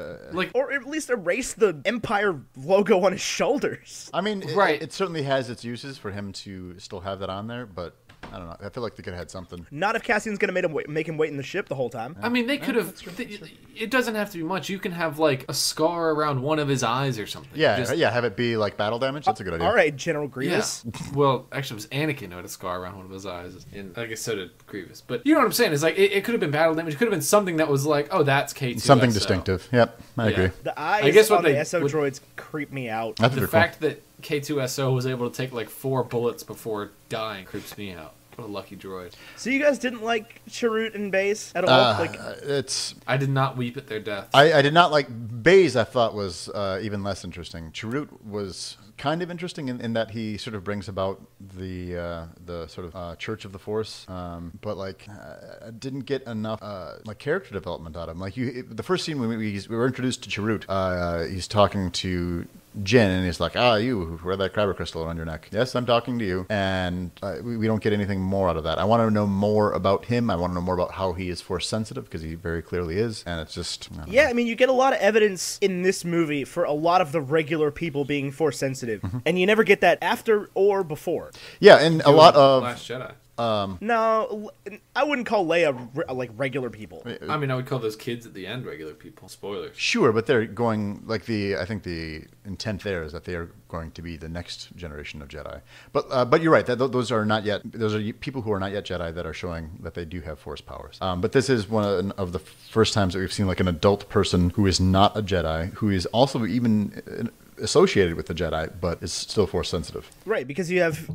Or at least erase the Empire logo on his shoulders. I mean, Right. it certainly has its uses for him to still have that on there, but I don't know. I feel like they could have had something. Not if Cassian's going to make him wait in the ship the whole time. I mean, they could have. It doesn't have to be much. You can have like a scar around one of his eyes or something. Yeah, yeah. Have it be like battle damage. That's a good idea. All right, General Yeah. Grievous. Well, actually, it was Anakin who had a scar around one of his eyes, and I guess so did Grievous. But you know what I'm saying? It's like it could have been battle damage. It could have been something that was like, oh, that's K2SO. Something distinctive. Yep, I agree. The eyes I guess what on the they SO would- droids creep me out. That's The pretty cool. fact that K2SO was able to take like 4 bullets before dying creeps me out. What a lucky droid. So you guys didn't like Chirrut and Baze at all? It's. I did not weep at their deaths. I did not like Baze. I thought was even less interesting. Chirrut was kind of interesting in that he sort of brings about the sort of Church of the Force, but like I didn't get enough like character development out of him. Like the first scene when we were introduced to Chirrut, he's talking to Jin, and he's like, you who wear that crabber crystal around your neck. Yes, I'm talking to you. And we don't get anything more out of that. I want to know more about him. I want to know more about how he is force sensitive, because he very clearly is. And it's just... I mean, you get a lot of evidence in this movie for a lot of the regular people being force sensitive. And you never get that after or before. Yeah, and a lot of... Last Jedi. No, I wouldn't call Leia like regular people. I mean, I would call those kids at the end regular people. Spoilers. Sure, but they're going like I think the intent there is that they are going to be the next generation of Jedi. But you're right. Those are not yet. Those are people who are not yet Jedi that are showing that they do have Force powers. But this is one of the first times that we've seen like an adult person who is not a Jedi, who is also even associated with the Jedi, but is still Force sensitive. Right, because you have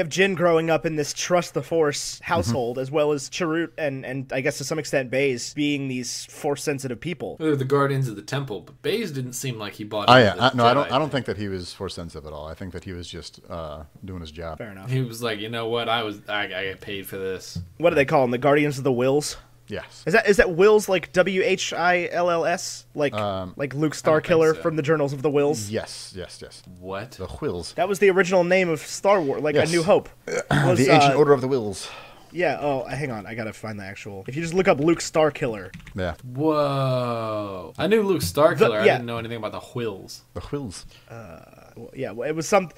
Jin growing up in this trust the Force household, as well as Chirrut and I guess to some extent Baze being these Force sensitive people. They're the guardians of the temple, but Baze didn't seem like he bought. Oh into yeah, the I Jedi don't think that he was Force sensitive at all. I think that he was just doing his job. Fair enough. He was like, you know what? I get paid for this. What do they call them? The Guardians of the Wills? Yes. Is that Wills like WHILLS? Like Luke Starkiller so. from the Journals of the Wills? Yes. What? The Whills. That was the original name of Star Wars, like Yes. A New Hope. Was, The Ancient Order of the Whills. Yeah, hang on, I gotta find the actual... If you just look up Luke Starkiller. Yeah. Whoa! I knew Luke Starkiller. I yeah. didn't know anything about the Whills. The Whills. Yeah, it was some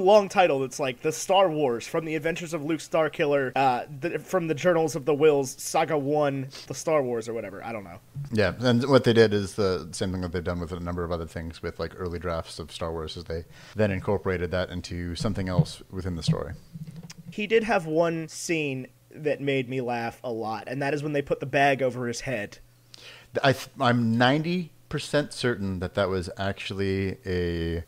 long title that's like the Star Wars from the Adventures of Luke Starkiller, from the Journals of the Wills, Saga 1, the Star Wars or whatever. I don't know. Yeah, and what they did is the same thing that they've done with a number of other things with like early drafts of Star Wars, is they then incorporated that into something else within the story. He did have one scene that made me laugh a lot, and that is when they put the bag over his head. I'm 90% certain that was actually an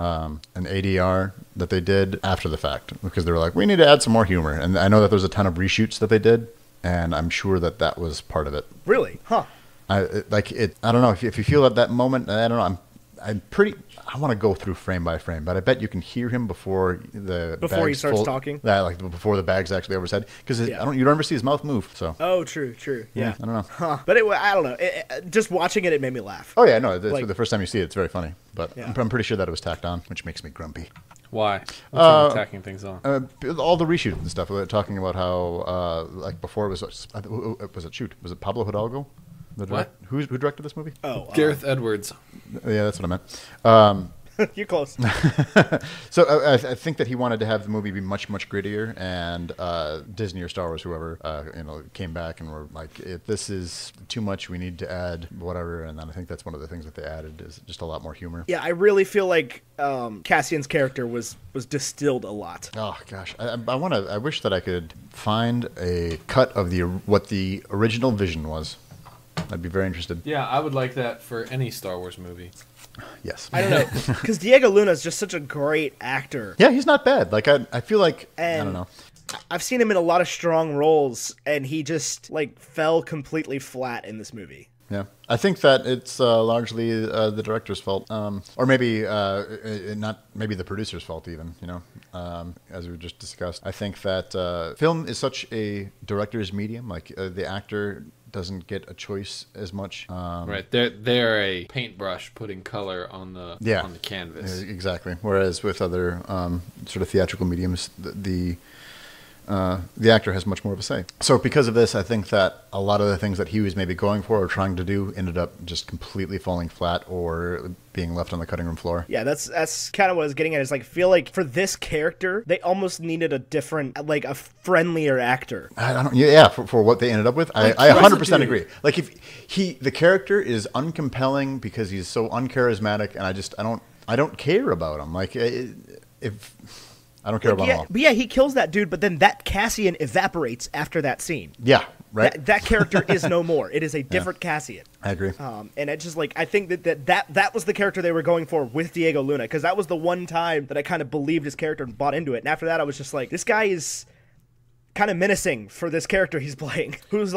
ADR that they did after the fact, because they were like, we need to add some more humor. And I know that there's a ton of reshoots that they did, and I'm sure that was part of it. Really? Huh. I don't know if you feel that moment. I don't know. I want to go through frame by frame, but I bet you can hear him before he starts talking. Yeah, like before the bag's actually over his head, because you don't ever see his mouth move. So. Oh, true. Yeah. I don't know. Huh. But I don't know. Just watching it made me laugh. Oh yeah, no. Like- the first time you see it, it's very funny. But Yeah. I'm pretty sure that it was tacked on, which makes me grumpy. Why? What's wrong with tacking things on? All the reshoots and stuff. Talking about how like before it was it Pablo Hidalgo? Who directed this movie? Oh. Gareth Edwards. Yeah, that's what I meant. You're close. So I think that he wanted to have the movie be much, much grittier, and Disney or Star Wars, whoever, came back and were like, if this is too much, we need to add whatever. And then I think that's one of the things that they added is just a lot more humor. Yeah, I really feel like Cassian's character was distilled a lot. Oh gosh, I wish that I could find a cut of what the original vision was. I'd be very interested. Yeah, I would like that for any Star Wars movie. Yes. I don't know, because Diego Luna is just such a great actor. Yeah, he's not bad. Like I feel like I don't know. I've seen him in a lot of strong roles, and he just fell completely flat in this movie. Yeah, I think that it's largely the director's fault, or maybe not. Maybe the producer's fault, even. As we just discussed. I think that film is such a director's medium. Like the actor doesn't get a choice as much. Right, they're a paintbrush putting color on the canvas. Exactly. Whereas with other sort of theatrical mediums, the actor has much more of a say. So because of this, I think that a lot of the things that he was maybe going for or trying to do ended up just completely falling flat or being left on the cutting room floor. Yeah, that's kind of what I was getting at. Is feel like for this character, they almost needed a different, a friendlier actor. I don't. Yeah, for what they ended up with, I 100% agree. Like if the character is uncompelling because he's so uncharismatic, and I don't care about him. Like if. I don't care about him all. But yeah, he kills that dude, but then that Cassian evaporates after that scene. Yeah, right. That character is no more. It is a different Cassian. I agree. And it just I think that was the character they were going for with Diego Luna, because that was the one time that I kind of believed his character and bought into it. And after that, I was just like, this guy is kind of menacing for this character he's playing. Who's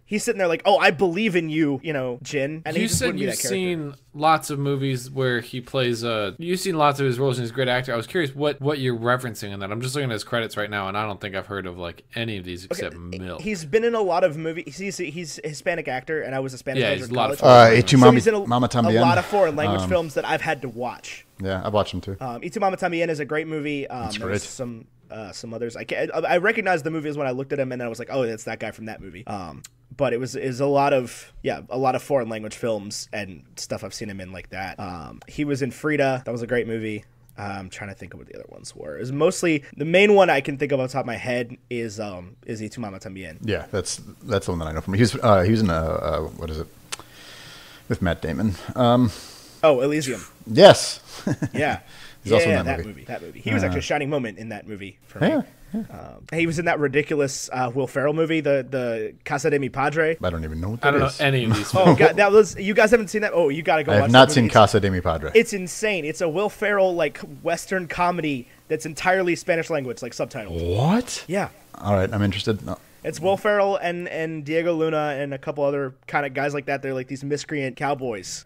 he's sitting there oh, I believe in you, Jin. And you said you've seen lots of movies where he plays you've seen lots of his roles and he's a great actor. I was curious what you're referencing in that. I'm just looking at his credits right now, and I don't think I've heard of any of these except Milk. He's been in a lot of movies. He's a Hispanic actor, and I was a Spanish major in college. He's in a lot of foreign language films that I've had to watch. Yeah, I've watched them too. Y Tu Mama Tambien is a great movie. It's great. Some others. I recognized the movies when I looked at him, and then I was like, oh, that's that guy from that movie. But it was a lot of foreign language films and stuff I've seen him in like that. He was in Frida. That was a great movie. I'm trying to think of what the other ones were. It was mostly the main one I can think of off the top of my head is Y Tu Mama Tambien. Yeah, that's the one that I know from. He was in what is it, with Matt Damon? Elysium. Yes. Yeah. He's also in that movie. That movie. He was actually a shining moment in that movie for me. Yeah. He was in that ridiculous Will Ferrell movie, the Casa de Mi Padre. I don't even know what that is. I don't know any of these. Oh God, you guys haven't seen that? Oh, you gotta go. I have not seen Casa de Mi Padre. It's insane. It's a Will Ferrell Western comedy that's entirely Spanish language, subtitled. What? Yeah. All right, I'm interested. No. It's Will Ferrell and Diego Luna and a couple other kind of guys like that. They're these miscreant cowboys.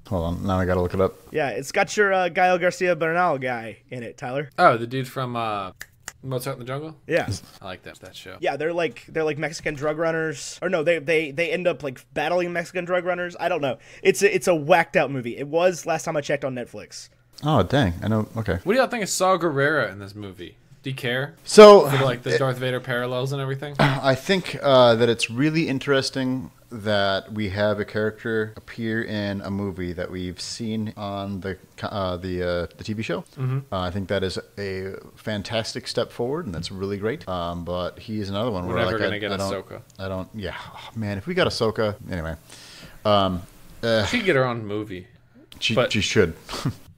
Hold on, now I gotta look it up. Yeah, it's got your Gael Garcia Bernal guy in it, Tyler. Oh, the dude from Mozart in the Jungle? Yeah. I like that show. Yeah, they're Mexican drug runners. Or no, they end up battling Mexican drug runners. I don't know. It's a whacked out movie. It was last time I checked on Netflix. Oh, dang. I know. Okay. What do y'all think of Saw Gerrera in this movie? Do you care? So, for the Darth Vader parallels and everything? I think that it's really interesting that we have a character appear in a movie that we've seen on the TV show. Mm-hmm. I think that is a fantastic step forward, and that's really great. But he's another one where we're never gonna get Ahsoka. I don't. Yeah, oh, man. If we got Ahsoka, anyway. She could get her own movie. She should.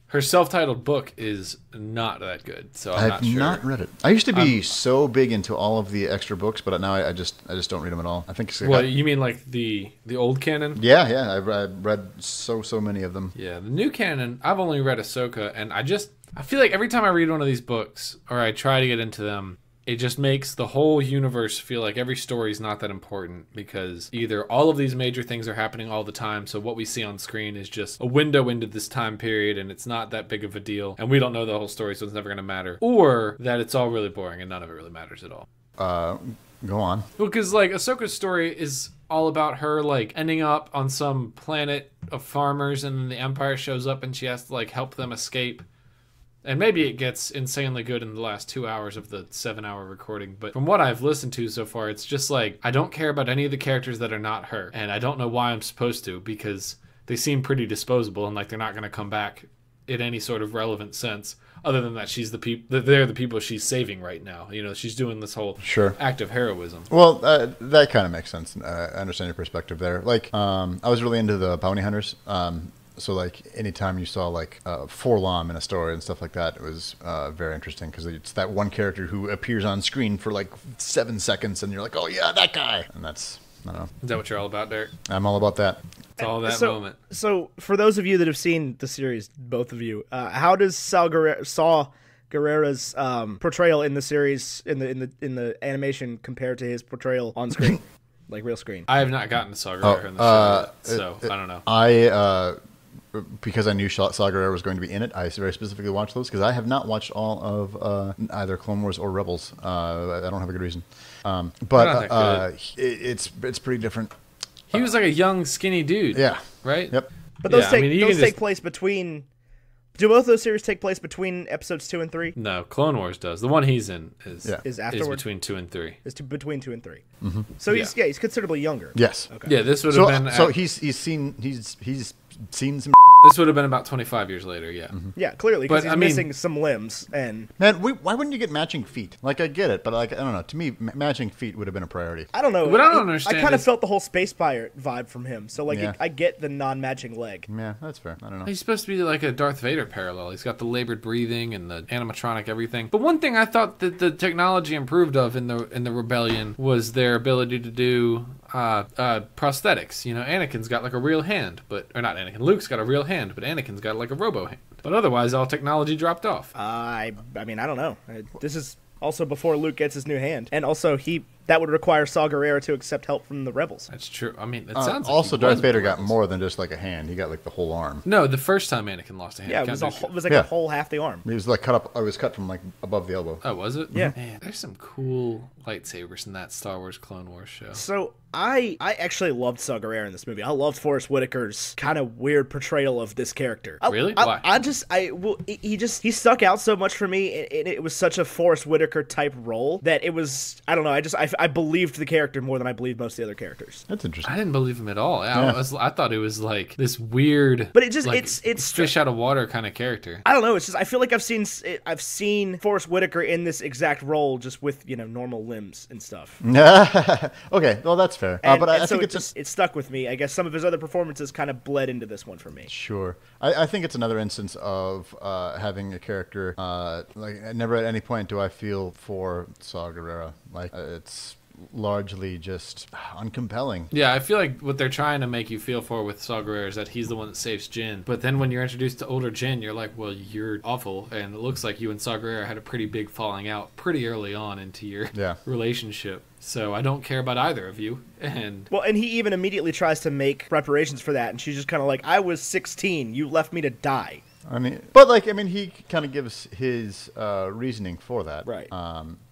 Her self-titled book is not that good, so I'm not sure. I've not read it. I used to be so big into all of the extra books, but now I just don't read them at all. I think. You mean the old canon? Yeah. I've read so many of them. Yeah, the new canon. I've only read Ahsoka, and I feel like every time I read one of these books or I try to get into them, it just makes the whole universe feel like every story is not that important, because either all of these major things are happening all the time, so what we see on screen is just a window into this time period and it's not that big of a deal and we don't know the whole story, so it's never going to matter, or that it's all really boring and none of it really matters at all. Go on. Well, because Ahsoka's story is all about her ending up on some planet of farmers, and then the Empire shows up and she has to help them escape. And maybe it gets insanely good in the last 2 hours of the 7-hour recording. But from what I've listened to so far, it's just I don't care about any of the characters that are not her. And I don't know why I'm supposed to, because they seem pretty disposable and they're not going to come back in any sort of relevant sense, other than that they're the people she's saving right now. You know, she's doing this whole act of heroism. Well, that kind of makes sense. I understand your perspective there. Like, I was really into the bounty hunters. So, like, anytime you saw, like, Forlom in a story and stuff like that, it was very interesting because it's that one character who appears on screen for, like, 7 seconds, and you're like, oh, yeah, that guy. And that's, I don't know. Is that what you're all about, Derek? I'm all about that. It's all that moment. So, for those of you that have seen the series, both of you, how does Saw Gerrera's portrayal in the series, in the animation, compare to his portrayal on screen? Like, real screen? I have not gotten to Saw Gerrera in the show yet, so I don't know. Because I knew Saw Gerrera was going to be in it, I very specifically watched those because I have not watched all of either Clone Wars or Rebels. I don't have a good reason, but it's pretty different. He was like a young, skinny dude. Yeah. Right. Yep. But those take place between. Do both those series take place between episodes 2 and 3? No, Clone Wars does. The one he's in is afterward? Is between 2 and 3. Is between 2 and 3. Mm-hmm. So he's considerably younger. Yes. Okay. Yeah, this would have been. So he's seen some. This would have been about 25 years later. Yeah. Mm-hmm. Yeah, clearly because he's missing some limbs and. Man, why wouldn't you get matching feet? Like, I get it, but like, I don't know. To me, matching feet would have been a priority. I don't know. What I don't understand. I kind of felt the whole Space Pirate vibe from him. So like, I get the non-matching leg. Yeah, that's fair. I don't know. He's supposed to be like a Darth Vader parallel. He's got the labored breathing and the animatronic everything. But one thing I thought that the technology improved of in the Rebellion was their ability to do prosthetics. You know, Anakin's got like a real hand, or not Anakin. Luke's got a real hand, but Anakin's got like a robo hand. But otherwise, all technology dropped off. I mean, I don't know. This is also before Luke gets his new hand, and also that would require Saw Gerrera to accept help from the rebels. That's true. I mean, it sounds like also Darth Vader got more than just like a hand. He got like the whole arm. No, the first time Anakin lost a hand. Yeah, it was like a whole half the arm. He was like cut up. I was cut from like above the elbow. Oh, was it? Yeah. Man, there's some cool lightsabers in that Star Wars Clone Wars show. So I actually loved Saw Gerrera in this movie. I loved Forrest Whitaker's kind of weird portrayal of this character. Really? Why? He stuck out so much for me. It was such a Forrest Whitaker type role that it was. I don't know. I believed the character more than I believed most of the other characers. That's interesting. I didn't believe him at all. I thought it was like this weird, but it just like, it's fish out of water kind of character. I don't know. It's just I feel like I've seen Forrest Whitaker in this exact role, just with normal limbs and stuff. Okay, well that's fair. And, but I so think it stuck with me. I guess some of his other performances kind of bled into this one for me. Sure. I think it's another instance of having a character like never at any point do I feel for Saw Gerrera. Like it's largely just uncompelling. Yeah, I feel like what they're trying to make you feel for with Saw Gerrera is that he's the one that saves Jin. But then when you're introduced to older Jin, you're like, well, you're awful. And it looks like you and Saw Gerrera had a pretty big falling out pretty early on into your relationship. So I don't care about either of you. And he even immediately tries to make reparations for that. And she's just kind of like, I was 16. You left me to die. He kind of gives his reasoning for that. Right.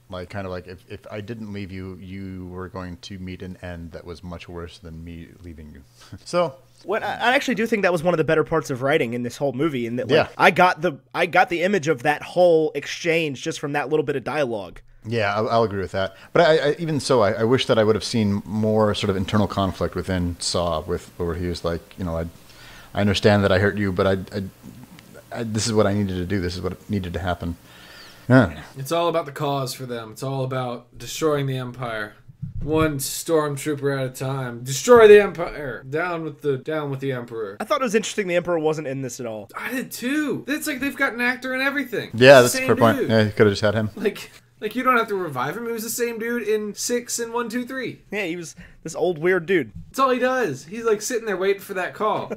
Like, kind of like, if I didn't leave you, you were going to meet an end that was much worse than me leaving you. So... Well, I actually do think that was one of the better parts of writing in this whole movie. And that, I got the image of that whole exchange just from that little bit of dialogue. Yeah, I'll agree with that. But even so, I wish that I would have seen more sort of internal conflict within Saw, where he was like, I understand that I hurt you, but I this is what I needed to do. This is what needed to happen. Yeah. It's all about the cause for them. It's all about destroying the Empire. One stormtrooper at a time. Destroy the Empire. Down with the Emperor. I thought it was interesting the Emperor wasn't in this at all. I did too. It's like they've got an actor and everything. Yeah, that's a fair point. Yeah, you could have just had him. Like you don't have to revive him. He was the same dude in 6 and 1, 2, 3. Yeah, he was this old weird dude. That's all he does. He's like sitting there waiting for that call.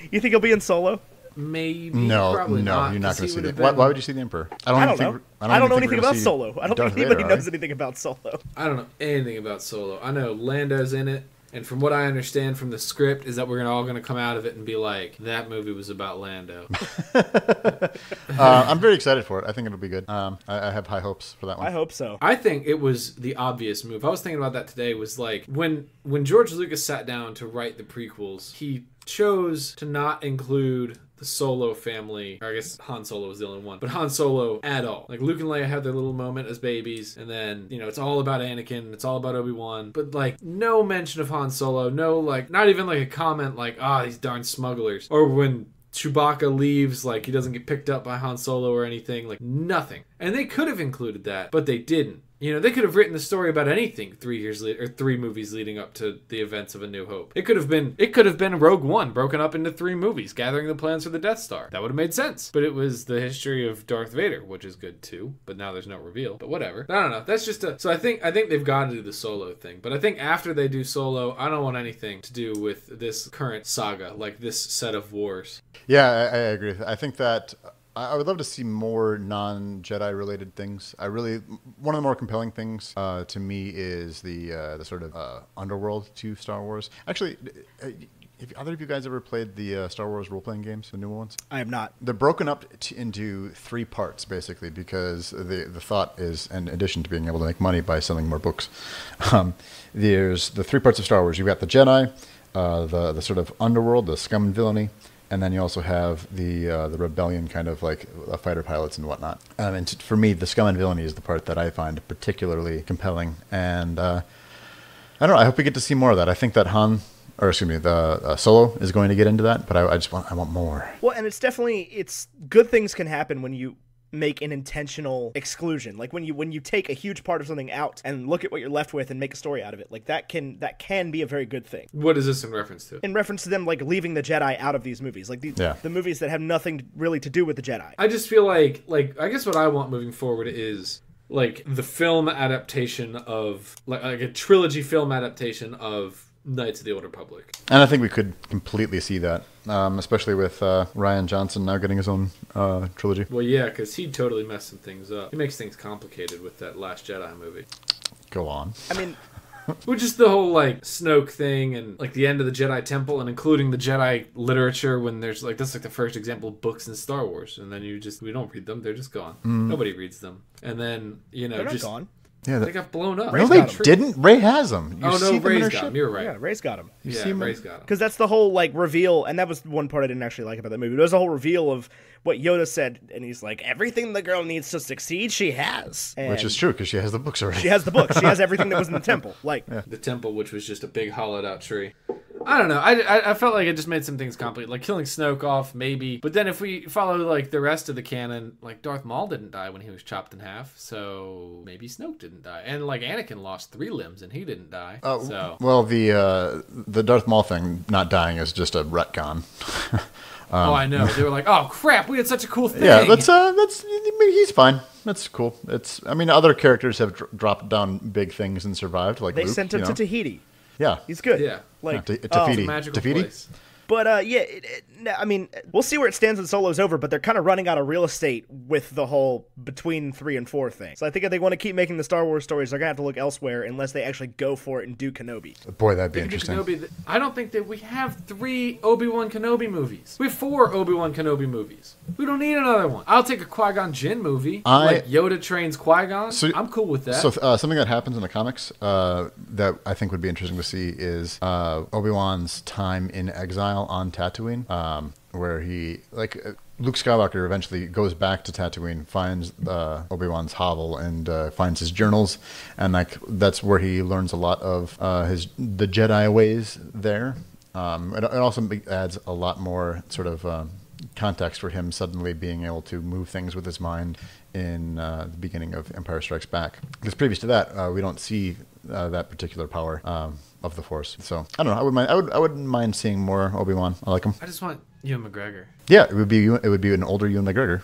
You think he'll be in Solo? Maybe. No, probably not. You're not going to see that. Why would you see the Emperor? I don't know. I don't know anything about Solo. I don't think anybody knows anything about Solo. I don't know anything about Solo. I know Lando's in it, and from what I understand from the script is that we're all going to come out of it and be like, that movie was about Lando. I'm very excited for it. I think it'll be good. I have high hopes for that one. I hope so. I think it was the obvious move. I was thinking about that today. Was like when George Lucas sat down to write the prequels, he chose to not include the Solo family, or I guess Han Solo was the only one, but Han Solo at all. Like Luke and Leia had their little moment as babies, and then, it's all about Anakin, it's all about Obi-Wan, but like no mention of Han Solo, no, like not even like a comment like, these darn smugglers. Or when Chewbacca leaves, like he doesn't get picked up by Han Solo or anything, like nothing. And they could have included that, but they didn't. You know, they could have written the story about anything 3 years later, or 3 movies leading up to the events of A New Hope. It could have been Rogue One broken up into 3 movies, gathering the plans for the Death Star. That would have made sense. But it was the history of Darth Vader, which is good too. But now there's no reveal. But whatever. I don't know. That's just so I think they've got to do the Solo thing. But I think after they do Solo, I don't want anything to do with this current saga, like this set of wars. Yeah, I agree. I think that I would love to see more non-Jedi related things. One of the more compelling things to me is the sort of underworld to Star Wars. Actually, have either of you guys ever played the Star Wars role-playing games, the new ones? I have not. They're broken up into 3 parts, basically, because the thought is, in addition to being able to make money by selling more books, there's the 3 parts of Star Wars. You've got the Jedi, the sort of underworld, the scum and villainy, and then you also have the rebellion, kind of like fighter pilots and whatnot. And for me, the scum and villainy is the part that I find particularly compelling. And I don't know. I hope we get to see more of that. I think that the Solo is going to get into that, but I want more. Well, and it's good things can happen when you make an intentional exclusion. Like when you take a huge part of something out and look at what you're left with and make a story out of it. Like that can be a very good thing. What is this in reference to? In reference to them like leaving the Jedi out of these movies. Like the movies that have nothing really to do with the Jedi. I just feel like I guess what I want moving forward is like the film adaptation of like a trilogy film adaptation of Knights of the Old Republic. And I think we could completely see that, especially with Rian Johnson now getting his own trilogy. Well, yeah, because he totally messed some things up. He makes things complicated with that Last Jedi movie. Go on. I mean, which is the whole like Snoke thing and like the end of the Jedi Temple and including the Jedi literature when there's like that's like the first example of books in Star Wars, and then we don't read them; they're just gone. Nobody reads them, and then they're not gone. Yeah, they got blown up. No, they didn't. Rey has them. Rey's got them. You're right. Yeah, Rey's got them. Rey's got them. Because that's the whole like reveal, and that was one part I didn't actually like about that movie. There was a whole reveal of what Yoda said, and he's like, everything the girl needs to succeed, she has. And which is true, because she has the books already. She has the books. She has everything that was in the temple. Like the temple, which was just a big hollowed out tree. I don't know. I felt like it just made some things complicated. Like killing Snoke off, maybe. But then if we follow like the rest of the canon, like Darth Maul didn't die when he was chopped in half, so maybe Snoke didn't die. And like Anakin lost 3 limbs and he didn't die. Well, the Darth Maul thing not dying is just a retcon. I know. They were like, "Oh crap, we had such a cool thing." Yeah, that's he's fine. That's cool. Other characters have dropped down big things and survived. Like they Luke, sent him to Tahiti. Yeah, he's good. Yeah, like Tahiti. Magical place. But I mean, we'll see where it stands when Solo's over, but they're kind of running out of real estate with the whole between 3 and 4 thing. So I think if they want to keep making the Star Wars stories, they're going to have to look elsewhere unless they actually go for it and do Kenobi. Boy, that'd be interesting. I don't think that we have 3 Obi-Wan Kenobi movies. We have 4 Obi-Wan Kenobi movies. We don't need another one. I'll take a Qui-Gon Jinn movie. Like Yoda trains Qui-Gon. So, I'm cool with that. So something that happens in the comics that I think would be interesting to see is Obi-Wan's time in exile on Tatooine. Where he, Luke Skywalker eventually goes back to Tatooine, finds Obi-Wan's hovel, and finds his journals, and that's where he learns a lot of the Jedi ways there. It also adds a lot more sort of context for him suddenly being able to move things with his mind in the beginning of Empire Strikes Back. Because previous to that, we don't see that particular power of the Force. So I don't know. I wouldn't mind seeing more Obi-Wan. I like him. I just want Ewan McGregor. Yeah, it would be an older Ewan McGregor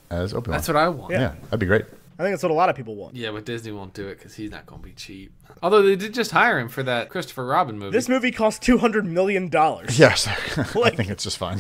as Obi-Wan. That's what I want. Yeah, that'd be great. I think that's what a lot of people want. Yeah, but Disney won't do it because he's not going to be cheap. Although they did just hire him for that Christopher Robin movie. This movie cost $200 million. Yes, I think it's just fine.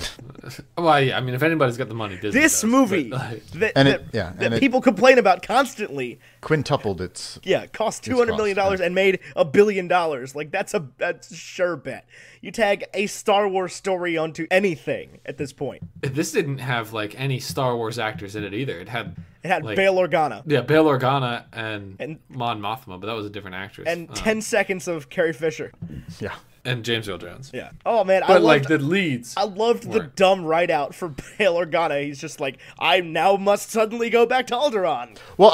Well, yeah, I mean, if anybody's got the money, Disney this does, movie that people complain about constantly quintupled its. Yeah, cost $200 million and made $1 billion. Like that's a sure bet. You tag a Star Wars story onto anything at this point. This didn't have like any Star Wars actors in it either. It had like, Bail Organa. Yeah, Bail Organa and Mon Mothma, but that was a different actress. And 10 seconds of Carrie Fisher. Yeah. And James Earl Jones. Yeah. Oh man, but the leads. I loved the dumb write out for Bail Organa. He's just like, I now must suddenly go back to Alderaan. Well,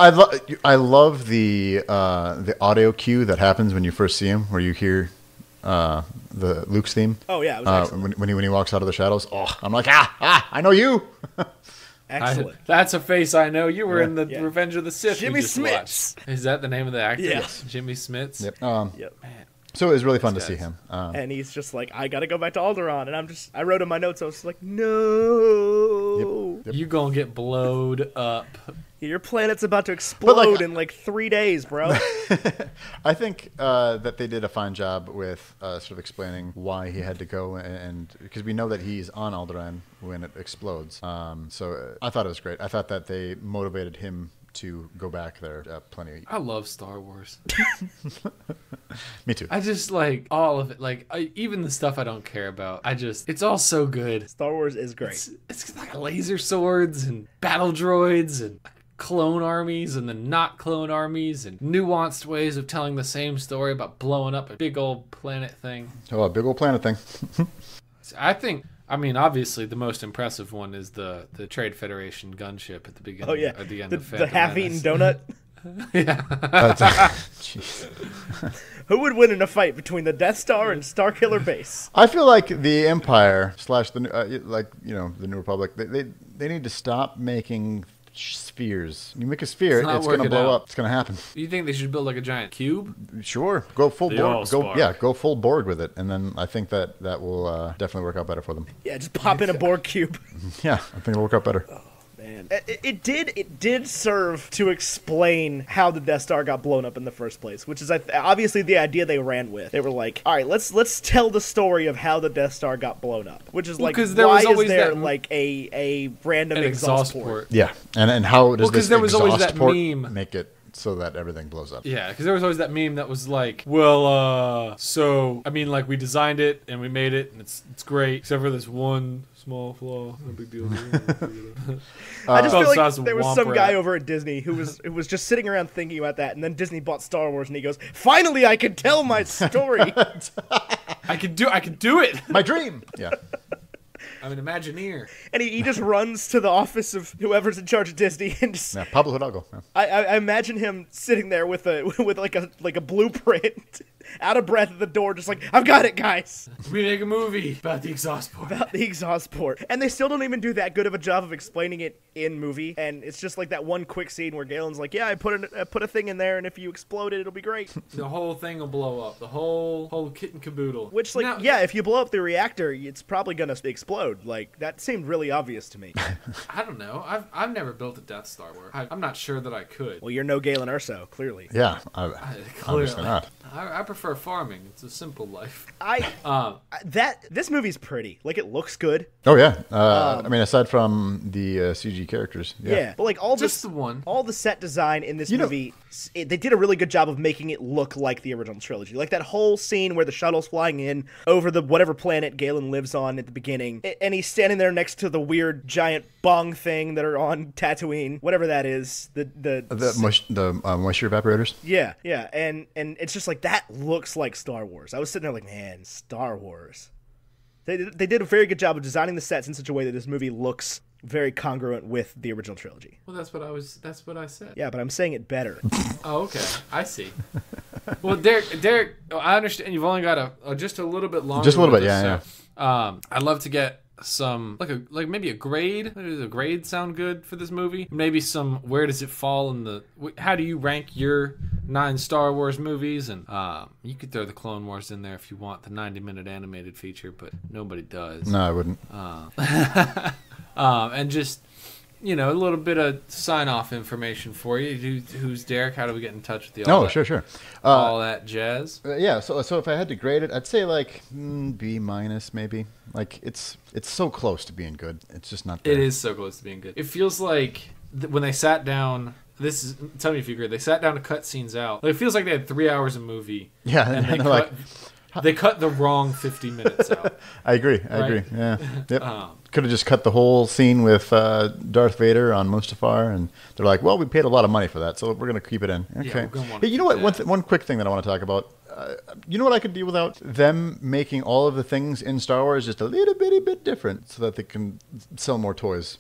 I love the audio cue that happens when you first see him, where you hear the Luke's theme. Oh yeah, it was excellent. When he walks out of the shadows. Oh, I'm like, I know you. Excellent. That's a face I know. You were in the Revenge of the Sith. Jimmy Smits. Is that the name of the actor? Yes. Jimmy Smits. Yep. Yep. Man. So it was really fun to see him. And he's just like, I gotta go back to Alderaan, and I wrote in my notes, I was like, no. Yep. You gonna get blowed up. Your planet's about to explode like, in like 3 days, bro. I think that they did a fine job with sort of explaining why he had to go, and because we know that he's on Alderaan when it explodes. So I thought it was great. I thought that they motivated him to go back there plenty. I love Star Wars. Me too. I just like all of it. Like even the stuff I don't care about. It's all so good. Star Wars is great. It's like laser swords and battle droids and clone armies and then not clone armies and nuanced ways of telling the same story about blowing up a big old planet thing. Oh, a big old planet thing. I mean, obviously, the most impressive one is the Trade Federation gunship at the beginning. Oh yeah, at the end the of Phantom half-eaten Menace. donut. Yeah. Jeez. Who would win in a fight between the Death Star and Starkiller Base? I feel like the Empire / the the New Republic. They need to stop making spheres. You make a sphere, it's going to blow up. It's going to happen. You think they should build like a giant cube? Sure, go full They Borg. all spark. Go full Borg with it, and then I think that will definitely work out better for them. Yeah, just pop in a Borg cube. Yeah, I think it'll work out better. Man, it did serve to explain how the Death Star got blown up in the first place, which is obviously the idea they ran with. They were like, all right, let's tell the story of how the Death Star got blown up, which is like, why is there like a random exhaust port? Yeah, and how does this there was always exhaust that port meme. make it so that everything blows up? Yeah, because there was always that meme that was like, well, so I mean, like we designed it and we made it and it's great, except for this one small flaw. No big deal. I just feel like there was some guy over at Disney who was just sitting around thinking about that, and then Disney bought Star Wars, and he goes, "Finally, I can tell my story. I can do it. My dream." Yeah. I'm an Imagineer. And he just runs to the office of whoever's in charge of Disney and just... Yeah, Pablo Hidalgo. Yeah. I imagine him sitting there with like a blueprint, out of breath at the door, just like, I've got it, guys. We make a movie about the exhaust port. About the exhaust port. And they still don't even do that good of a job of explaining it in movie. And it's just like that one quick scene where Galen's like, yeah, I put a thing in there, and if you explode it, it'll be great. The whole thing will blow up. The whole kit and caboodle. Which, like, now, yeah, if you blow up the reactor, it's probably gonna explode. Like, that seemed really obvious to me. I don't know. I've never built a Death Star. I'm not sure that I could. Well, you're no Galen Erso, clearly. Yeah, clearly not. I prefer farming. It's a simple life. This movie's pretty. Like, it looks good. Oh yeah. I mean, aside from the CG characters. Yeah. But like all the set design in this movie, they did a really good job of making it look like the original trilogy. Like that whole scene where the shuttle's flying in over the whatever planet Galen lives on at the beginning, and he's standing there next to the weird giant bong thing that are on Tatooine, whatever that is. The moisture evaporators. Yeah, and it's just like that looks like Star Wars. I was sitting there like, man, Star Wars. They did a very good job of designing the sets in such a way that this movie looks very congruent with the original trilogy. Well, that's what I said. Yeah, but I'm saying it better. Oh, okay. I see. Well, Derek, I understand you've only got just a little bit longer. Just a little bit, yeah. I'd love to get some maybe a grade. Does a grade sound good for this movie? Maybe some. Where does it fall in the? How do you rank your 9 Star Wars movies? And you could throw the Clone Wars in there if you want, the 90-minute animated feature, but nobody does. No, I wouldn't. And just a little bit of sign-off information for you. Who's Derek? How do we get in touch with you? Sure. All that jazz. Yeah. So if I had to grade it, I'd say like B- maybe. Like it's so close to being good. It's just not there. It is so close to being good. It feels like when they sat down. Tell me if you agree. They sat down to cut scenes out. Like, it feels like they had 3 hours of movie. Yeah, and they cut the wrong 50 minutes out. I agree. Yeah. Yep. Could have just cut the whole scene with Darth Vader on Mustafar, and they're like, "Well, we paid a lot of money for that, so we're going to keep it in." Okay. Yeah, hey, you know what? One quick thing that I want to talk about. You know what I could do without them making all of the things in Star Wars just a little bit different, so that they can sell more toys.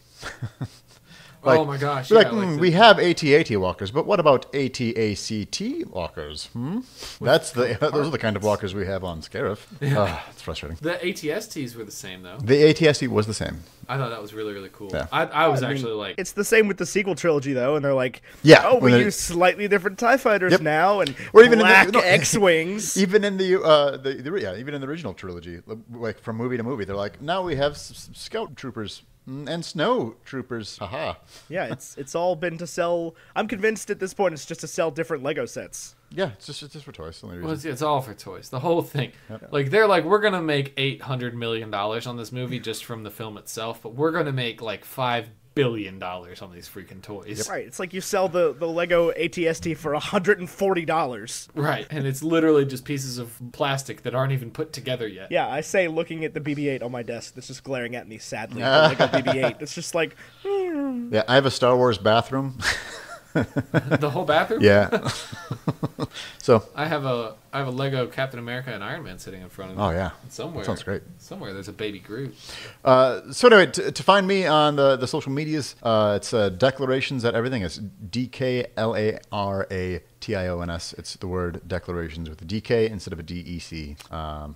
Like, oh my gosh! we're Yeah, like, we have AT-AT walkers, but what about AT-ACT walkers? Those are the kind of walkers we have on Scarif. It's frustrating. The ATSTs were the same though. The AT-ST was the same. I thought that was really, really cool. Yeah. I was actually like, It's the same with the sequel trilogy, though, and they're like, Yeah, oh, we when they- use slightly different TIE fighters Yep. now, and Or even in the- black no. X-Wings. Even in even in the original trilogy, like from movie to movie, they're like, now we have scout troopers and snow troopers. Haha. Yeah, it's all been to sell. I'm convinced at this point it's just to sell different Lego sets. Yeah, it's just for toys. The only reason. well, it's all for toys. The whole thing. Like they're like, we're gonna make $800 million on this movie just from the film itself, but we're gonna make like $5 billion on these freaking toys. Right, it's like you sell the Lego ATST for $140. Right, and it's literally just pieces of plastic that aren't even put together yet. Yeah, I say looking at the BB-8 on my desk that's just glaring at me sadly. The Lego BB-8. It's just like, Yeah, I have a Star Wars bathroom. The whole bathroom. Yeah. So. I have a Lego Captain America and Iron Man sitting in front of me. Oh yeah. Somewhere. Sounds great. Somewhere there's a baby Groot. So anyway, to find me on the social medias, it's Declarations at everything. It's DKLARATIONS. It's the word Declarations with a DK instead of a DEC.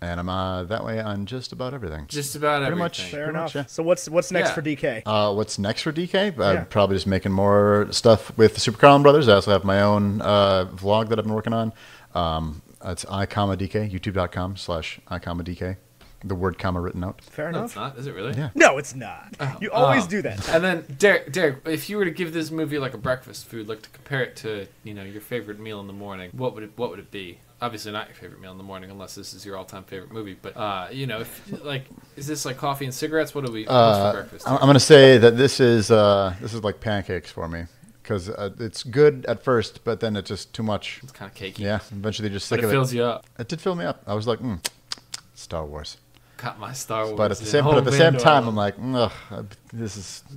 And I'm that way on just about everything. Just about Pretty everything. much. fair Pretty enough. much, yeah. So what's next Yeah. for DK? What's next for DK? Yeah. Probably just making more stuff with the Super Carlin Brothers. I also have my own vlog that I've been working on. It's DK, youtube.com/DK. The word comma written out. Fair No, enough. it's not. Is it really? Yeah. No, it's not. You always do that. And then Derek, if you were to give this movie like a breakfast food, like to compare it to, your favorite meal in the morning, what would it be? Obviously not your favorite meal in the morning, unless this is your all-time favorite movie. But if like, is this like coffee and cigarettes? What do we? What's for breakfast? I'm going to say that this is like pancakes for me because it's good at first, but then it's just too much. It's kind of cakey. Yeah, eventually just But sick it of fills it. you up. It did fill me up. I was like, Star Wars. Got my Star Wars. But at the in. same Whole time, window. I'm like, ugh,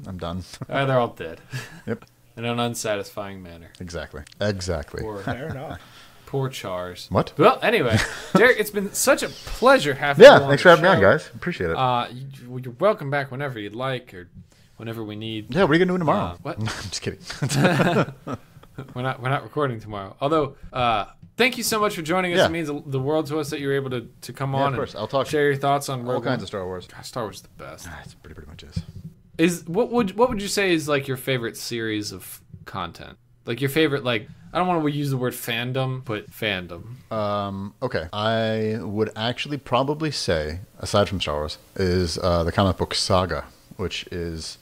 I'm done. They're all dead. Yep, In an unsatisfying manner. exactly. Fair enough. Poor Chars. What? Well, anyway, Derek, it's been such a pleasure having you Yeah, on thanks the for having me on, show. guys. Appreciate it. You're welcome back whenever you'd like or whenever we need. Yeah, what are you gonna do tomorrow? what? I'm just kidding. We're not recording tomorrow. Although, thank you so much for joining us. Yeah. It means the world to us that you were able to come Yeah, on of course. and I'll talk share your thoughts on all Rogue kinds One. of Star Wars. God, Star Wars is the best. It's pretty much is. What would you say is like your favorite series of content? Like your favorite, like, I don't want to use the word fandom, but fandom. Okay, I would actually probably say, aside from Star Wars, is the comic book saga, which is,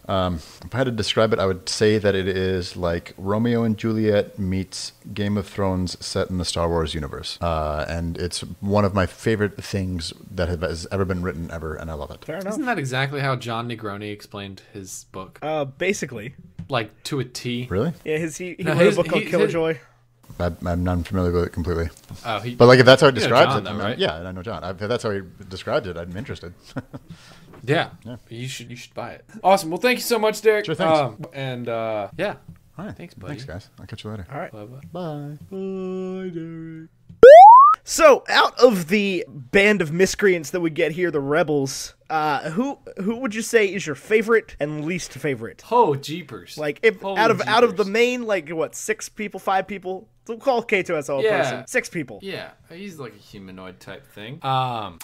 if I had to describe it, I would say that it is like Romeo and Juliet meets Game of Thrones set in the Star Wars universe. And it's one of my favorite things that has ever been written ever, and I love it. Fair enough. Isn't that exactly how John Negroni explained his book? Basically. Like, to a T? Really? Yeah, he No, wrote his- a book called he- Killerjoy. I'm not familiar with it completely. Oh, But like, if that's how he You know describes John, it, though, I mean, right? yeah, I know John. If that's how he describes it, I'm interested. Yeah. You should buy it. Awesome. Well, thank you so much, Derek. Sure, thanks. Yeah. All right. Thanks, buddy. Thanks, guys. I'll catch you later. All right. Bye-bye. Bye. Bye, Derek. So, out of the band of miscreants that we get here, the rebels, who would you say is your favorite and least favorite? Oh, jeepers. Like, if Holy out of the jeepers. main, like, what, 6 people, 5 people? We'll call K2SO a Yeah. person. 6 people. Yeah, he's like a humanoid type thing.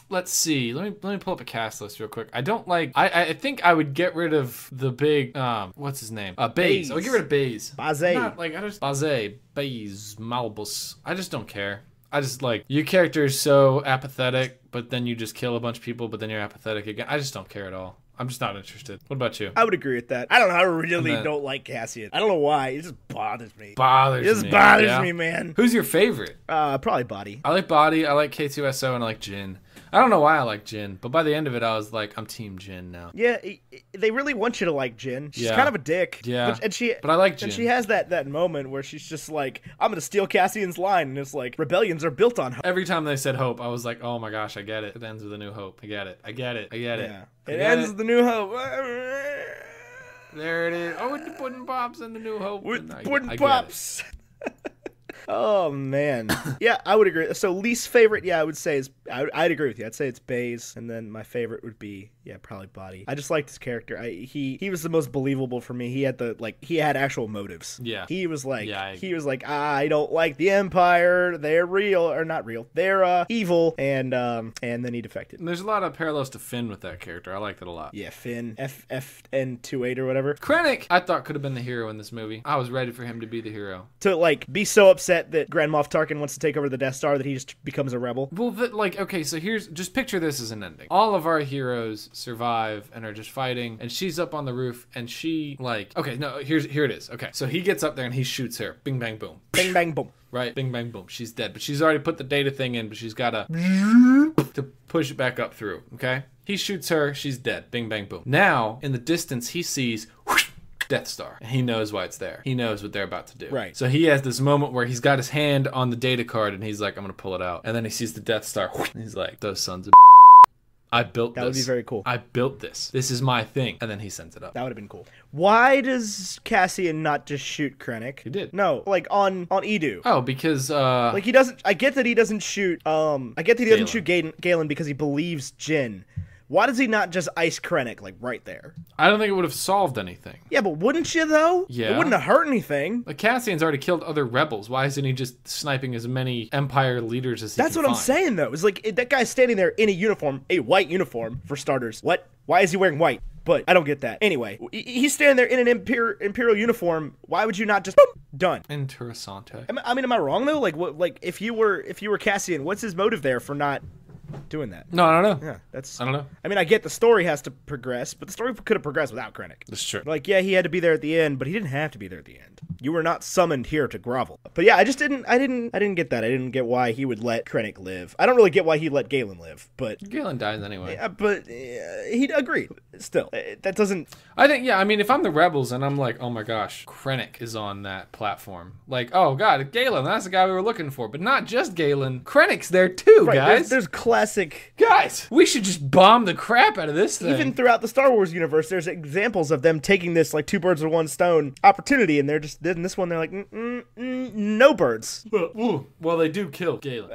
Let's see. Let me pull up a cast list real quick. I don't like. I think I would get rid of the big. What's his name? Baze. I would get rid of Baze. Baze. Not like I just Baze Malbus. I just don't care. I just like your character is so apathetic, but then you just kill a bunch of people, but then you're apathetic again. I just don't care at all. I'm just not interested. What about you? I would agree with that. I don't know. I really And then- don't like Cassian. I don't know why. It just bothers me. Bothers It just me. bothers Yeah. me, man. Who's your favorite? Probably Body. I like Body, I like K2SO, and I like Jin. I don't know why I like Jin, but by the end of it, I was like, I'm Team Jin now. Yeah, they really want you to like Jin. She's Yeah. kind of a dick. Yeah. But I like Jin. And she has that moment where she's just like, I'm gonna steal Cassian's line, and it's like, rebellions are built on hope. Every time they said hope, I was like, oh my gosh, I get it. It ends with a new hope. I get it. I get it. I get it. Yeah. I It get ends with the New Hope. There it is. Oh, with the pudding pops and the new hope. With And I pudding get it. pops. Oh man, yeah, I would agree. So least favorite, yeah, I would say is I'd agree with you. I'd say it's Baze, and then my favorite would be Yeah, probably body. I just liked his character. He was the most believable for me. He had actual motives. Yeah. He was like, Yeah, I don't like the Empire. They're real or not real. They're evil, and then he defected. And there's a lot of parallels to Finn with that character. I liked it a lot. Yeah, Finn, FFN28 or whatever. Krennic, I thought could have been the hero in this movie. I was ready for him to be the hero. To like be so upset that Grand Moff Tarkin wants to take over the Death Star that he just becomes a rebel. Well, okay, so just picture this as an ending. All of our heroes survive and are just fighting, and she's up on the roof, and she here it is. Okay, so he gets up there and he shoots her. Bing, bang, boom. Bing, bang, boom. Right, bing, bang, boom. She's dead, but she's already put the data thing in, but she's got to push it back up through, okay? He shoots her, she's dead. Bing, bang, boom. Now, in the distance, he sees whoosh, Death Star. And he knows why it's there. He knows what they're about to do. Right. So he has this moment where he's got his hand on the data card, and he's like, I'm going to pull it out. And then he sees the Death Star, and he's like, those sons of I built this. That would be very cool. I built this. This is my thing. And then he sends it up. That would have been cool. Why does Cassian not just shoot Krennic? He did. No, like on Edu. Oh, because like he doesn't. I get that he doesn't shoot. I get that he doesn't shoot Galen because he believes Jin. Why does he not just ice Krennic, like, right there? I don't think it would have solved anything. Yeah, but wouldn't you, though? Yeah. It wouldn't have hurt anything. Like, Cassian's already killed other rebels. Why isn't he just sniping as many Empire leaders as he That's can what I'm find? saying, though. It's like, that guy's standing there in a uniform, a white uniform, for starters. What? Why is he wearing white? But I don't get that. Anyway, he's standing there in an imperial uniform. Why would you not just, boom, done? Interessante. I mean, am I wrong, though? Like, what? Like, if you were Cassian, what's his motive there for not doing that? No, I don't know. Yeah, that's. I don't know. I mean, I get the story has to progress, but the story could have progressed without Krennic. That's true. Like, yeah, he had to be there at the end, but he didn't have to be there at the end. You were not summoned here to grovel. But yeah, I dididn't get that. I didn't get why he would let Krennic live. I don't really get why he let Galen live, but Galen dies anyway. yeah, but he agreed. Still, that doesn't. I think, yeah, I mean, if I'm the rebels and I'm like, oh my gosh, Krennic is on that platform. Like, oh god, Galen, that's the guy we were looking for. But not just Galen. Krennic's there too, Right, guys. there's classic. Guys, we should just bomb the crap out of this thing. Even throughout the Star Wars universe, there's examples of them taking this like two birds with one stone opportunity, and they're just in this one. They're like, no birds. Well, they do kill Galen.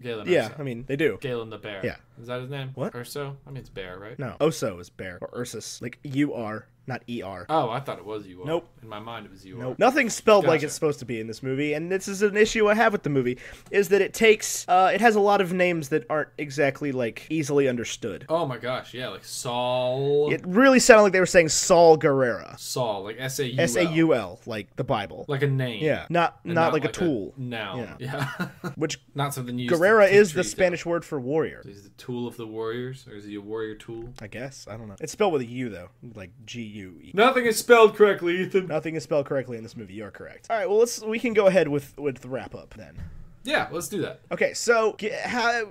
Galen. Yeah, Urso. I mean they do. Galen the bear. Yeah. Is that his name? What? Urso? I mean, it's bear, right? No, Oso is bear or Ursus, like UR, not ER. Oh, I thought it was you. Nope. In my mind, it was you. Nope. Nothing's spelled like Gotcha. it's supposed to be in this movie, and this is an issue I have with the movie, is that it takes, it has a lot of names that aren't exactly, like, easily understood. Oh my gosh, yeah, like Saul. It really sounded like they were saying Saul Guerrera. Saul, like S-A-U-L. S-A-U-L, like the Bible. Like a name. Yeah, not And like a tool. Noun. Yeah. Which, Not something you use Guerrera to take is the trees Spanish word for warrior. down. Is he the tool of the warriors, or is he a warrior tool? I guess. I don't know. It's spelled with a U, though. Like G-U-E. Nothing is spelled correctly, Ethan. Nothing is spelled correctly in this movie. You're correct. All right, well, we can go ahead with the wrap-up, then. Yeah, let's do that. Okay, so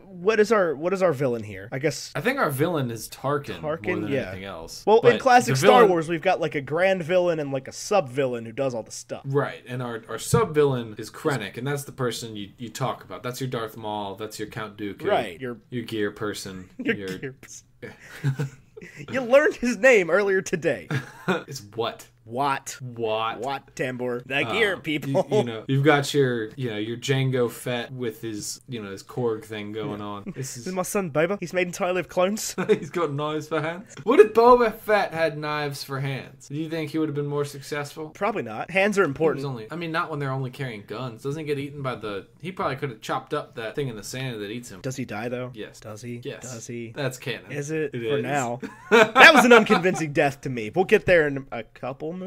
what is our villain here? I guess. I think our villain is Tarkin, more than yeah. anything else. Well, in But classic the Star villain- Wars, we've got like a grand villain and like a sub-villain who does all the stuff. Right, and our sub-villain is Krennic, and that's the person you talk about. That's your Darth Maul, that's your Count Dooku. Right, your gear person. Your You learned his name earlier today. It's what? Wat Tambor. The gear people. You've got your Jango Fett with his his Korg thing going on. This is my son, Boba. He's made entirely of clones. He's got knives for hands. What if Boba Fett had knives for hands? Do you think he would have been more successful? Probably not. Hands are important. Not when they're only carrying guns. Doesn't he get eaten by he probably could have chopped up that thing in the sand that eats him. Does he die though? Yes. Does he? Yes. Does he? That's canon. Is it? It for is. now. That was an unconvincing death to me. We'll get there in a couple two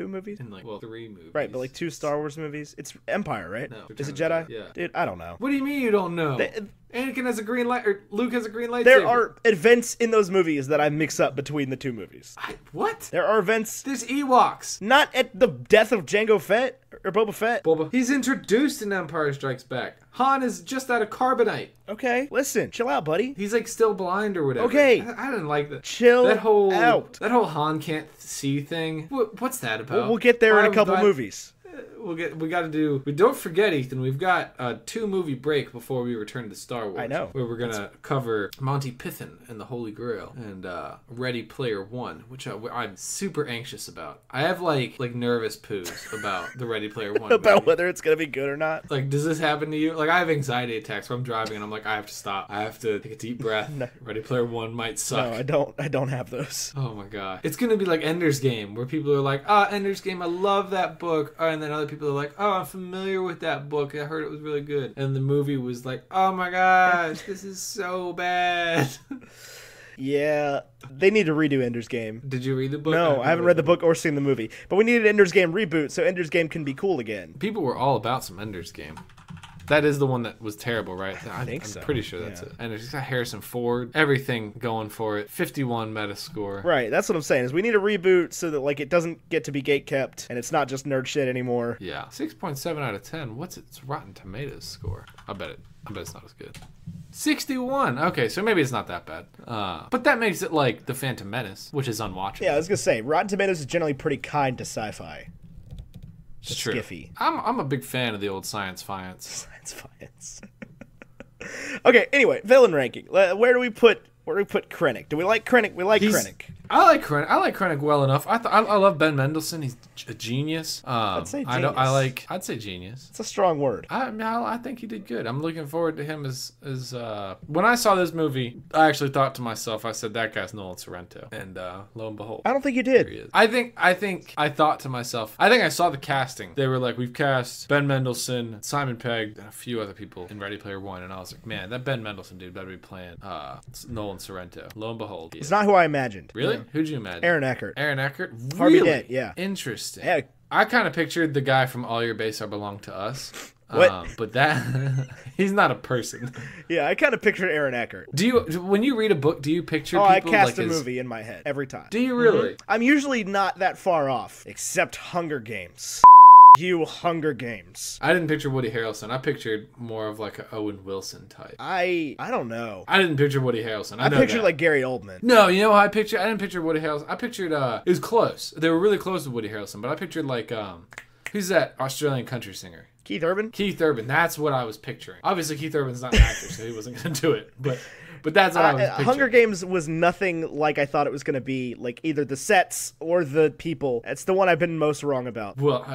movies. In 3 movies. Right, but like 2 Star Wars movies. It's Empire, right? No. Is it Jedi? Yeah. Dude, I don't know. What do you mean you don't know? Anakin has a green light, or Luke has a green lightsaber. There are events in those movies that I mix up between the 2 movies. What? There are events. There's Ewoks. Not at the death of Jango Fett or Boba Fett. He's introduced in Empire Strikes Back. Han is just out of carbonite. Okay, listen, chill out, buddy. He's like still blind or whatever. Okay. I didn't like that. Chill out. out. That whole Han can't see thing. What's that about? We'll get there in a couple movies. We got to do. We don't forget, Ethan. We've got a 2-movie break before we return to Star Wars. I know. Where we're gonna cover Monty Python and the Holy Grail and Ready Player One, which I'm super anxious about. I have like nervous poos about the Ready Player One. About whether it's gonna be good or not. Like, does this happen to you? Like, I have anxiety attacks where I'm driving and I'm like, I have to stop. I have to take a deep breath. No. Ready Player One might suck. No, I don't have those. Oh my god. It's gonna be like Ender's Game, where people are like, Ender's Game, I love that book. And then other people are like, oh, I'm familiar with that book. I heard it was really good. And the movie was like, oh my gosh, this is so bad. Yeah, they need to redo Ender's Game. Did you read the book? No, I haven't read the book or seen the movie. But we need an Ender's Game reboot so Ender's Game can be cool again. People were all about some Ender's Game. That is the one that was terrible, right? I think so. I'm pretty sure that's it. And it's got Harrison Ford, everything going for it. 51 Metascore. Right, that's what I'm saying. Is we need a reboot so that like it doesn't get to be gatekept and it's not just nerd shit anymore. Yeah, 6.7 out of 10. What's its Rotten Tomatoes score? I bet it's not as good. 61. Okay, so maybe it's not that bad. But that makes it like The Phantom Menace, which is unwatchable. Yeah, I was gonna say Rotten Tomatoes is generally pretty kind to sci-fi. It's true. Skiffy. I'm a big fan of the old science fiance. Science. Okay. Anyway, villain ranking. Where do we put Krennic? Do we like Krennic? We like Krennic. I like Krennic well enough. I love Ben Mendelsohn. He's a genius. I'd say genius. I'd say genius. It's a strong word. I think he did good. I'm looking forward to him as when I saw this movie, I actually thought to myself, I said, that guy's Nolan Sorrento. And lo and behold, I don't think you did. Here he is. I thought to myself, I think I saw the casting. They were like, we've cast Ben Mendelsohn, Simon Pegg, and a few other people in Ready Player One, and I was like, man, that Ben Mendelsohn dude better be playing Nolan Sorrento. Lo and behold, it's not who I imagined. Really? Who'd you imagine? Aaron Eckhart. Aaron Eckhart? Harvey Really? Dent, yeah. Interesting. Yeah. I kind of pictured the guy from All Your Base Are Belong to Us. What? But that he's not a person. Yeah, I kind of pictured Aaron Eckhart. When you read a book, do you picture people I cast like a movie in my head every time. Do you really? Mm-hmm. I'm usually not that far off, except Hunger Games. You Hunger Games. I didn't picture Woody Harrelson. I pictured more of like an Owen Wilson type. I don't know. I didn't picture Woody Harrelson. I pictured like Gary Oldman. No, you know what I pictured? I didn't picture Woody Harrelson. I pictured it was close. They were really close to Woody Harrelson, but I pictured like who's that Australian country singer? Keith Urban? Keith Urban. That's what I was picturing. Obviously Keith Urban's not an actor, so he wasn't going to do it. But that's what I was picturing. Hunger Games was nothing like I thought it was going to be, like either the sets or the people. It's the one I've been most wrong about. Well,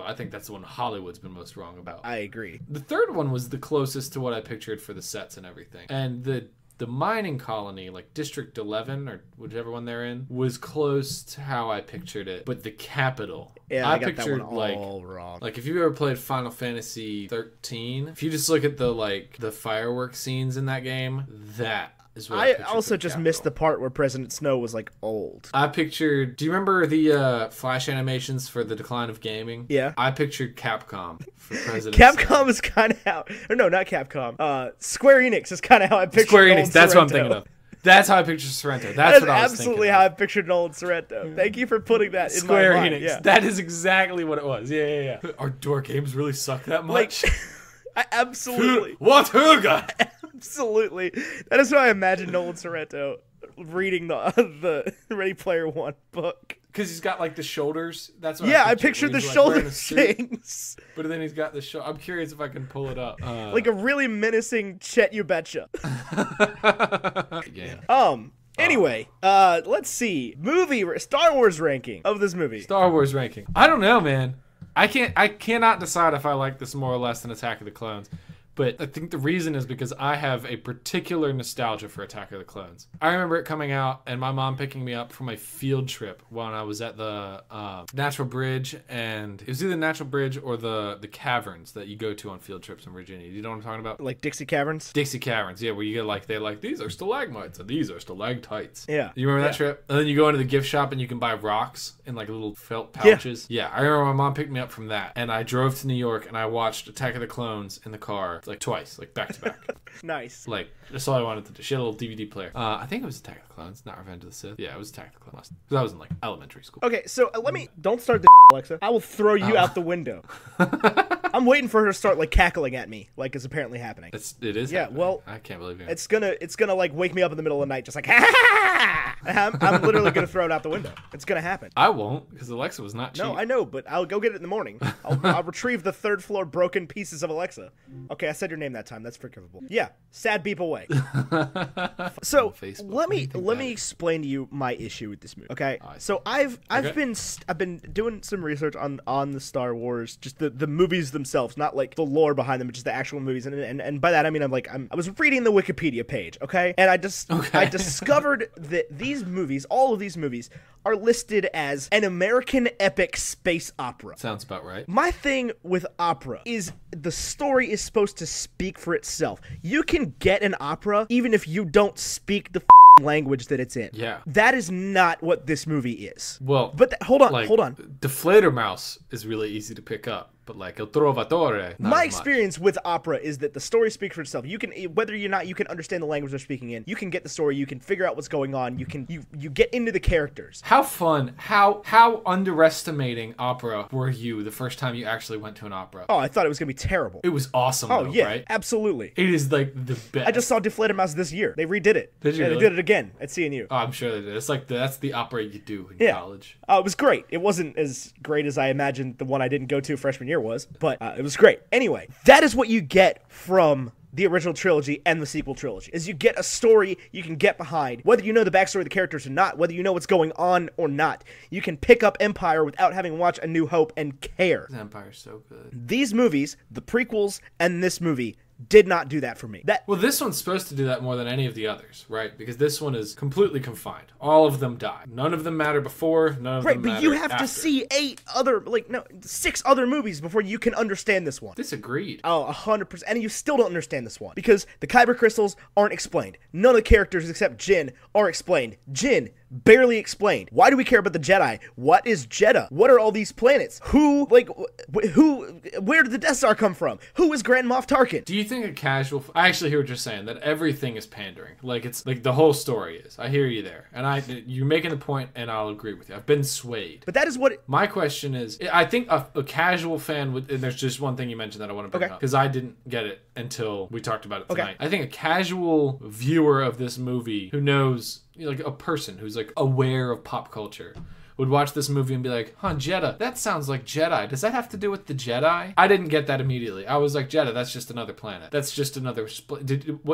I think that's the one Hollywood's been most wrong about. I agree. The third one was the closest to what I pictured for the sets and everything. And the mining colony, like District 11 or whichever one they're in, was close to how I pictured it. But the capital, yeah, I got pictured that one all wrong. Like if you ever played Final Fantasy 13, if you just look at the fireworks scenes in that game, that is what I also just missed the part where President Snow was like old. I pictured. Do you remember the Flash animations for The Decline of Gaming? Yeah. I pictured Capcom for President Capcom Snow. is kind of how, or no, not Capcom. Square Enix is kind of how I pictured Square Nolan Enix. That's Sorrento. what I'm thinking of. That's how I pictured Sorrento. That is what I was absolutely thinking how I of. pictured Nolan Sorrento. Thank you for putting that in Square my mind. Enix. Yeah. That is exactly what it was. Yeah. Our games really suck that much. I absolutely. What Huga? Absolutely. That is how I imagine Nolan Sorrento reading the Ready Player One book. Because he's got like the shoulders. That's what I pictured the shoulder things. But then he's got the shoulder. I'm curious if I can pull it up. Like a really menacing Chet You Betcha. Yeah. Anyway, let's see. Star Wars ranking of this movie. Star Wars ranking. I don't know, man. I cannot decide if I like this more or less than Attack of the Clones. But I think the reason is because I have a particular nostalgia for Attack of the Clones. I remember it coming out and my mom picking me up from a field trip when I was at the Natural Bridge, and it was either Natural Bridge or the caverns that you go to on field trips in Virginia. You know what I'm talking about? Like Dixie Caverns? Dixie Caverns, yeah, where you get like, they're like, these are stalagmites and these are stalactites. Yeah. You remember that trip? And then you go into the gift shop and you can buy rocks in like little felt pouches. Yeah, I remember my mom picked me up from that, and I drove to New York and I watched Attack of the Clones in the car like twice, like back to back. Nice. Like, that's all I wanted to do. She had a little DVD player. I think it was Attack of the Clones, not Revenge of the Sith. Yeah, it was Attack of the Clones. Because I was in like elementary school. Okay, so don't start the Alexa. I will throw you out the window. I'm waiting for her to start like cackling at me, like it's apparently happening. It is. Yeah, happening. well, I can't believe it. It's gonna like wake me up in the middle of the night, just like ha ha ha. I'm literally gonna throw it out the window. It's gonna happen. I won't, because Alexa was not cheap. No, I know, but I'll go get it in the morning. I'll retrieve the third floor broken pieces of Alexa. Okay, I said your name that time. That's forgivable. Yeah, sad beep away. So let me explain to you my issue with this movie. Okay, so I've been doing some research on the Star Wars, just the movies themselves, not like the lore behind them, but just the actual movies. And by that I mean I was reading the Wikipedia page, okay, and I discovered that these movies, all of these movies, are listed as an American epic space opera. Sounds about right. My thing with opera is the story is supposed to speak for itself. You can get an opera even if you don't speak the language that it's in. Yeah. That is not what this movie is. Well, but hold on. Deflator Mouse is really easy to pick up. But like El Trovatore, my experience with opera is that the story speaks for itself. You can, whether you're not, you can understand the language they're speaking in. You can get the story. You can figure out what's going on. You get into the characters. How fun! How underestimating opera were you the first time you actually went to an opera? Oh, I thought it was gonna be terrible. It was awesome. Oh though, yeah, right? Absolutely. It is like the best. I just saw Deflator Mouse this year. They redid it. Did you? Yeah, really? They did it again at CNU. Oh, I'm sure they did. It's like that's the opera you do in college. It was great. It wasn't as great as I imagined the one I didn't go to freshman year was, but it was great. Anyway, that is what you get from the original trilogy and the sequel trilogy, is you get a story you can get behind, whether you know the backstory of the characters or not, whether you know what's going on or not. You can pick up Empire without having watched A New Hope and care. Empire's so good. These movies, the prequels and this movie, did not do that for me. Well, this one's supposed to do that more than any of the others, right? Because this one is completely confined. All of them die. None of them matter before, none of them matter Right, but you have after. to see 6 other movies before you can understand this one. Disagreed. Oh, 100%. And you still don't understand this one. Because the Kyber crystals aren't explained. None of the characters except Jin are explained. Jin, barely explained. Why do we care about the Jedi? What is Jedha? What are all these planets? Where did the Death Star come from? Who is Grand Moff Tarkin? Do you think a casual... I actually hear what you're saying, that everything is pandering. Like, it's like the whole story is. I hear you there. And you're making the point, and I'll agree with you. I've been swayed. But that is what... My question is, I think a casual fan would... And there's just one thing you mentioned that I want to bring up. Because I didn't get it until we talked about it tonight. I think a casual viewer of this movie who knows... like a person who's like aware of pop culture would watch this movie and be like, huh, Jedha, that sounds like Jedi. Does that have to do with the Jedi? I didn't get that immediately. I was like, Jedha, that's just another planet. That's just another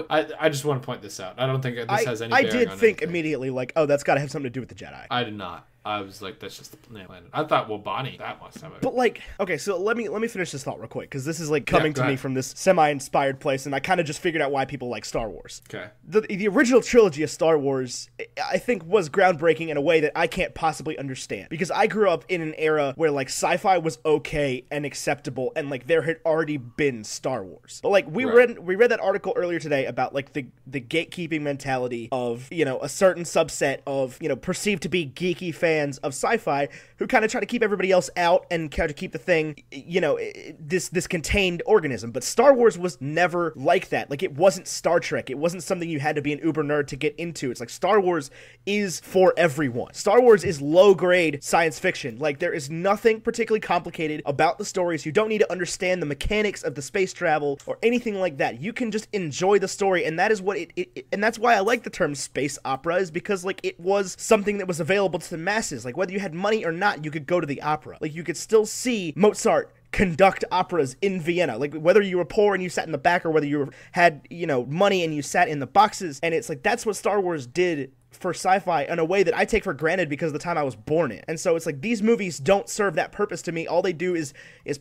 I just want to point this out. I don't think this has any bearing on I did think anything. Immediately like, oh, that's got to have something to do with the Jedi. I did not. I was like, that's just the planet. I thought, well, Bonnie, that must have it. But like, okay, so let me finish this thought real quick, because this is like coming to me from this semi-inspired place, and I kind of just figured out why people like Star Wars. Okay. The original trilogy of Star Wars, I think, was groundbreaking in a way that I can't possibly understand, because I grew up in an era where like sci-fi was okay and acceptable, and like there had already been Star Wars. But like we read that article earlier today about like the gatekeeping mentality of, you know, a certain subset of, you know, perceived to be geeky fans of sci-fi who kind of try to keep everybody else out and kind of keep the thing, you know, this contained organism. But Star Wars was never like that. Like, it wasn't Star Trek. It wasn't something you had to be an uber nerd to get into. It's like Star Wars is for everyone. Star Wars is low-grade science fiction. Like, there is nothing particularly complicated about the stories. You don't need to understand the mechanics of the space travel or anything like that. You can just enjoy the story, and that is what and that's why I like the term space opera, is because like it was something that was available to the masses. Like, whether you had money or not, you could go to the opera. Like, you could still see Mozart conduct operas in Vienna. Like, whether you were poor and you sat in the back, or whether you had, you know, money and you sat in the boxes. And it's like, that's what Star Wars did for sci-fi in a way that I take for granted because of the time I was born in. And so it's like, these movies don't serve that purpose to me. All they do is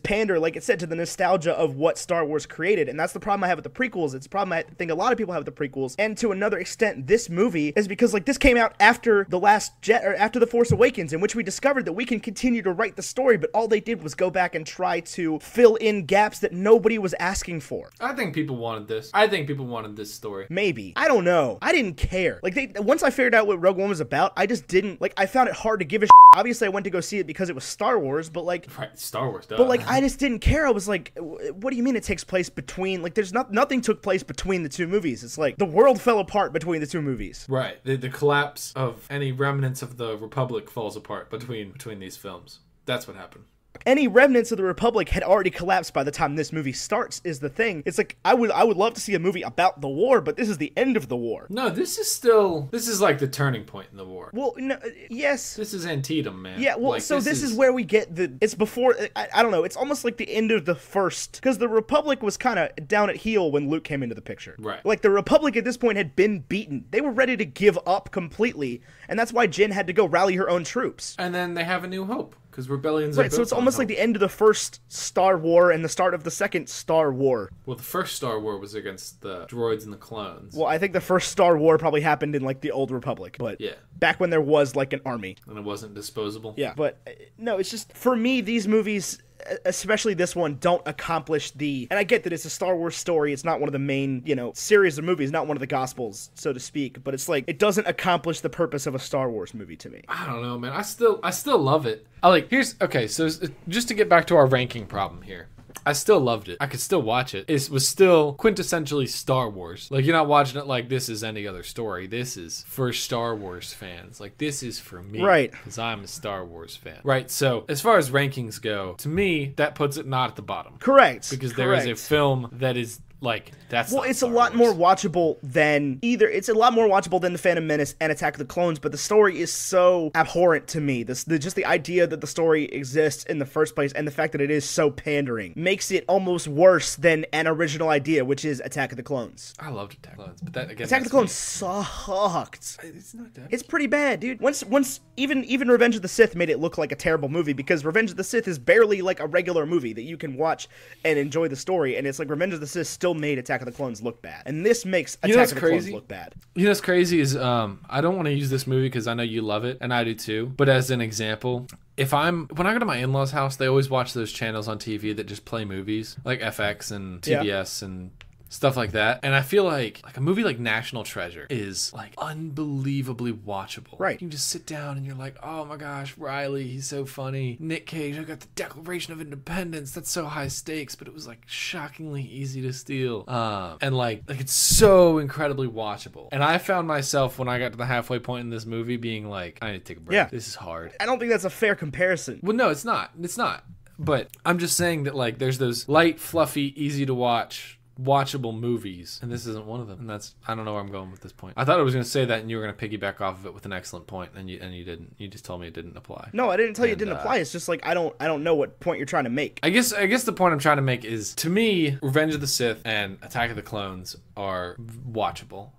pander, like it said, to the nostalgia of what Star Wars created. And that's the problem I have with the prequels. It's a problem I think a lot of people have with the prequels. And to another extent, this movie is because like this came out after the Last Jedi, or after The Force Awakens, in which we discovered that we can continue to write the story, but all they did was go back and try to fill in gaps that nobody was asking for. I think people wanted this. I think people wanted this story. Maybe. I don't know. I didn't care. Like, once I figured out what Rogue One was about, I just didn't, like, I found it hard to give a shit. Obviously, I went to go see it because it was Star Wars, but like... Right, Star Wars, duh. But like, I just didn't care. I was like, what do you mean it takes place between... Like, there's nothing took place between the two movies. It's like, the world fell apart between the two movies. Right. The collapse of any remnants of the Republic falls apart between these films. That's what happened. Any remnants of the Republic had already collapsed by the time this movie starts is the thing. It's like, I would love to see a movie about the war, but this is the end of the war. No, this is like the turning point in the war. Well, no, yes. This is Antietam, man. Yeah, well, like, so this is where we get it's before, I don't know, it's almost like the end of the first, because the Republic was kind of down at heel when Luke came into the picture. Right. Like, the Republic at this point had been beaten. They were ready to give up completely, and that's why Jyn had to go rally her own troops. And then they have a new hope, because rebellions are Right, so it's almost hope. like the end of the first Star War and the start of the second Star War. Well, the first Star War was against the droids and the clones. Well, I think the first Star War probably happened in, like, the Old Republic, but Yeah. back when there was, like, an army. And it wasn't disposable. Yeah, but no, it's just, for me, these movies, especially this one, don't accomplish and I get that it's a Star Wars story, it's not one of the main, series of movies, not one of the Gospels, so to speak, but it's like, it doesn't accomplish the purpose of a Star Wars movie to me. I don't know, man. I still love it. So just to get back to our ranking problem here. I still loved it. I could still watch it. It was still quintessentially Star Wars. Like, you're not watching it like this is any other story. This is for Star Wars fans. Like, this is for me. Right. Because I'm a Star Wars fan. Right, so as far as rankings go, to me, that puts it not at the bottom. Correct. Because there is a film that is... like, that's well, not it's Star a lot Wars. more watchable than it's a lot more watchable than the Phantom Menace and Attack of the Clones, but the story is so abhorrent to me. Just the idea that the story exists in the first place and the fact that it is so pandering makes it almost worse than an original idea, which is Attack of the Clones. I loved Attack of the Clones, but that again, Attack of the Clones sucked. It's not that. It's pretty bad, dude. Once even Revenge of the Sith made it look like a terrible movie, because Revenge of the Sith is barely like a regular movie that you can watch and enjoy the story, and it's like Revenge of the Sith still made Attack of the Clones look bad, and this makes Attack of the Clones look bad. You know what's crazy is I don't want to use this movie because I know you love it and I do too, but as an example, when I go to my in-laws' house, they always watch those channels on TV that just play movies like FX and TBS and stuff like that. And I feel like a movie like National Treasure is like unbelievably watchable. Right. You can just sit down and you're like, oh my gosh, Riley, he's so funny. Nick Cage, I got the Declaration of Independence. That's so high stakes, but it was like shockingly easy to steal. And like it's so incredibly watchable. And I found myself when I got to the halfway point in this movie being like, I need to take a break. Yeah. This is hard. I don't think that's a fair comparison. Well, no, it's not. It's not. But I'm just saying that like there's those light, fluffy, easy to watchable movies, and this isn't one of them. And that's, I don't know where I'm going with this point. I thought I was going to say that and you were going to piggyback off of it with an excellent point, and you didn't. You just told me it didn't apply. No, I didn't tell you it didn't apply. It's just like I don't know what point you're trying to make. I guess the point I'm trying to make is, to me, Revenge of the Sith and Attack of the Clones are watchable.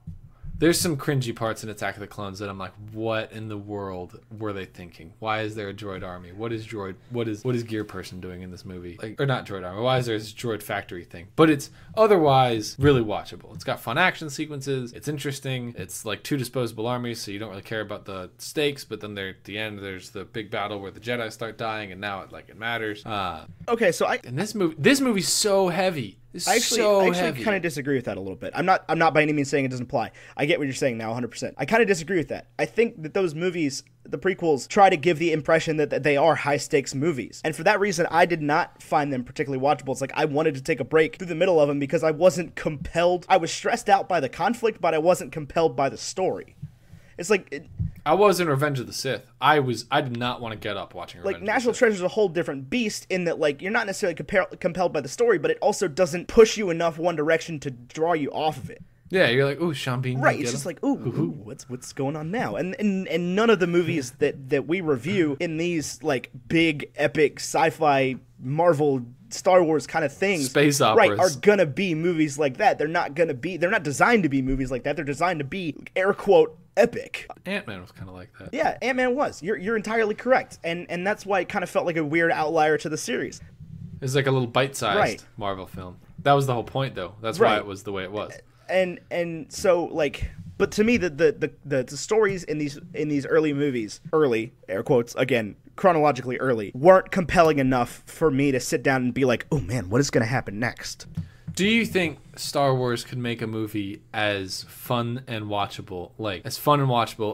There's some cringy parts in Attack of the Clones that I'm like, what in the world were they thinking? Why is there a droid army? What is Gear Person doing in this movie? Like, or not droid army. Why is there this droid factory thing? But it's otherwise really watchable. It's got fun action sequences. It's interesting. It's like two disposable armies, so you don't really care about the stakes. But then at the end, there's the big battle where the Jedi start dying, and now it matters. Okay, so and this movie's so heavy. I actually kind of disagree with that a little bit. I'm not by any means saying it doesn't apply. I get what you're saying now 100%. I kind of disagree with that. I think that those movies, the prequels, try to give the impression that they are high stakes movies. And for that reason, I did not find them particularly watchable. It's like I wanted to take a break through the middle of them because I wasn't compelled. I was stressed out by the conflict, but I wasn't compelled by the story. It's like I was in Revenge of the Sith. I did not want to get up watching Revenge of the Sith. National Treasure is a whole different beast in that, like, you're not necessarily compelled by the story, but it also doesn't push you enough one direction to draw you off of it. Yeah, you're like, ooh, Sean Bean. Right, it's just like, ooh, what's going on now? And none of the movies that we review in these, like, big, epic, sci-fi, Marvel, Star Wars kind of things, space operas, right, are gonna be movies like that. They're not designed to be movies like that. They're designed to be, air quote, epic. Ant-Man was kind of like that. Yeah, Ant-Man was. You're entirely correct. And that's why it kind of felt like a weird outlier to the series. It was like a little bite-sized Marvel film. That was the whole point, though. That's why it was the way it was. And so, like, but to me, the stories in these early movies, early, air quotes, again, chronologically early, weren't compelling enough for me to sit down and be like, oh man, what is going to happen next? Do you think, Star Wars could make a movie as fun and watchable,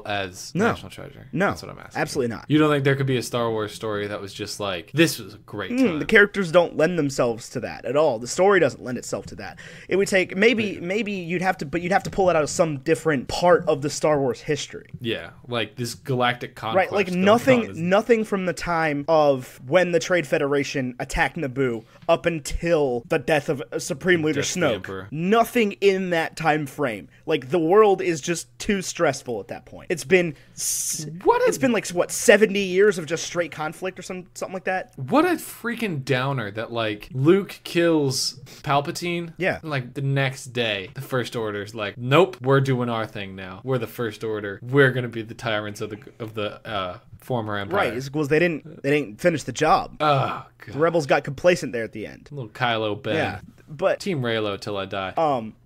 as National Treasure? No. That's what I'm asking. Absolutely not. You don't think there could be a Star Wars story that was just like, this was a great time? The characters don't lend themselves to that at all. The story doesn't lend itself to that. It would take maybe you'd have to pull it out of some different part of the Star Wars history. Yeah, like this galactic conquest. Right, like nothing from the time of when the Trade Federation attacked Naboo up until the death of Supreme Leader Snoke. Nothing in that time frame. Like, the world is just too stressful at that point. It's been like 70 years of just straight conflict or something like that. What a freaking downer that, like, Luke kills Palpatine. Yeah. And, like, the next day, the First Order's like, nope, we're doing our thing now. We're the First Order. We're gonna be the tyrants of the former Empire. Right, it's because they didn't finish the job. Oh, God. The rebels got complacent there at the end. Little Kylo Ben. Yeah. But Team Reylo till I die.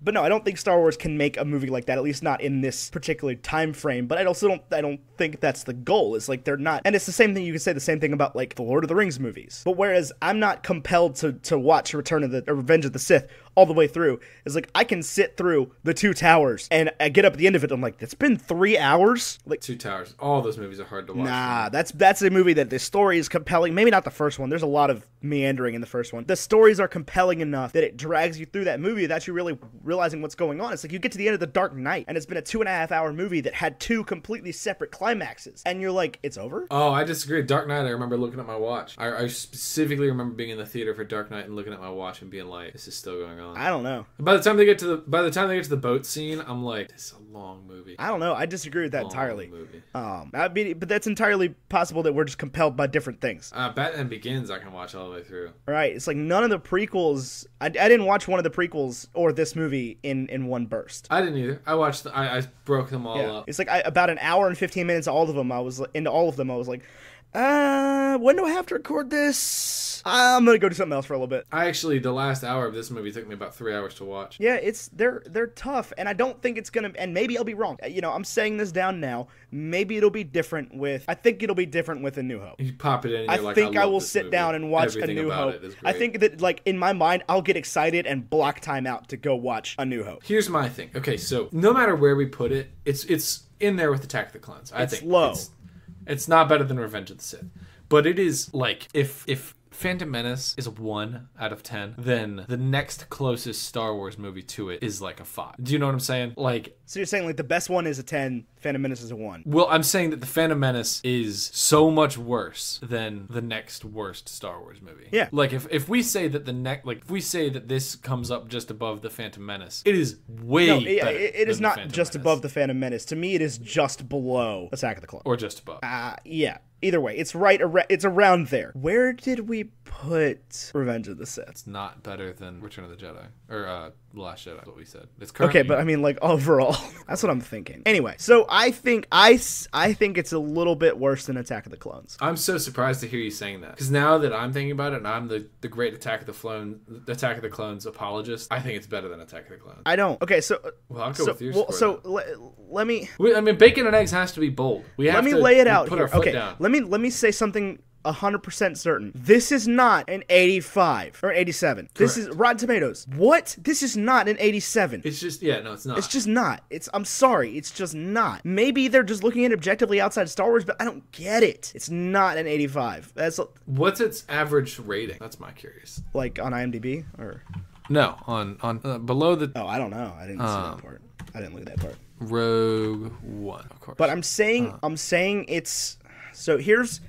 but no, I don't think Star Wars can make a movie like that, at least not in this particular time frame. But I don't think that's the goal. It's like they're not, and it's the same thing. You can say the same thing about like the Lord of the Rings movies. But whereas I'm not compelled to watch Revenge of the Sith all the way through, it's like I can sit through the Two Towers and I get up at the end of it. I'm like, it's been 3 hours. Like Two Towers. All those movies are hard to watch. Nah, that's a movie that the story is compelling. Maybe not the first one. There's a lot of meandering in the first one. The stories are compelling enough that it drags you through that movie without you really realizing what's going on. It's like you get to the end of The Dark Knight and it's been a 2.5 hour movie that had 2 completely separate climaxes, and you're like, it's over? Oh, I disagree. Dark Knight, I remember looking at my watch. I specifically remember being in the theater for Dark Knight and looking at my watch and being like, this is still going on. I don't know. By the time they get to the boat scene, I'm like, this is a long movie. I don't know. I disagree with that entirely. Movie. But that's entirely possible that we're just compelled by different things. Batman Begins, I can watch all the way through. Right. It's like none of the prequels. I didn't watch one of the prequels or this movie in one burst. I didn't either. I watched. I broke them all up. It's like about an hour and 15 minutes. All of them. I was into all of them. I was like, when do I have to record this? I'm gonna go do something else for a little bit. The last hour of this movie took me about 3 hours to watch. Yeah, they're tough, and I don't think it's gonna. And maybe I'll be wrong. I'm saying this down now. Maybe it'll be different with. I think it'll be different with A New Hope. You pop it in. And I think I will sit down and watch A New Hope. I think that, like, in my mind, I'll get excited and block time out to go watch A New Hope. Here's my thing. Okay, so no matter where we put it, it's in there with Attack of the Clones. I think low. It's not better than Revenge of the Sith, but it is like if Phantom Menace is a 1 out of 10, then the next closest Star Wars movie to it is like a 5. Do you know what I'm saying? Like, so you're saying like the best one is a 10, Phantom Menace is a 1. Well, I'm saying that the Phantom Menace is so much worse than the next worst Star Wars movie. Yeah. Like if we say that if we say that this comes up just above the Phantom Menace, it is way better. It is not just Menace. Above the Phantom Menace. To me, it is just below Attack of the Clones. Or just above. Yeah. Either way, it's it's around there. Where did we put Revenge of the Sith? It's not better than Return of the Jedi or The Last Jedi. That's what we said. It's okay, but I mean, like, overall, that's what I'm thinking. Anyway, so I think it's a little bit worse than Attack of the Clones. I'm so surprised to hear you saying that, because now that I'm thinking about it, and I'm the great Attack of the Clones apologist, I think it's better than Attack of the Clones. I don't. Okay, so well, I'll go with your score. So let me. I mean, Bacon and Eggs has to be bold. Let me lay it out put here. Our foot Okay, down. let me say something 100% certain. This is not an 85 or an 87. Correct. This is Rotten Tomatoes. What? This is not an 87. It's just it's not. It's just not. I'm sorry. It's just not. Maybe they're just looking at it objectively outside of Star Wars, but I don't get it. It's not an 85. What's its average rating? That's my curious. Like on IMDb or no on below the. Oh, I don't know. I didn't see that part. I didn't look at that part. Rogue One, of course. But I'm saying it's. So here's.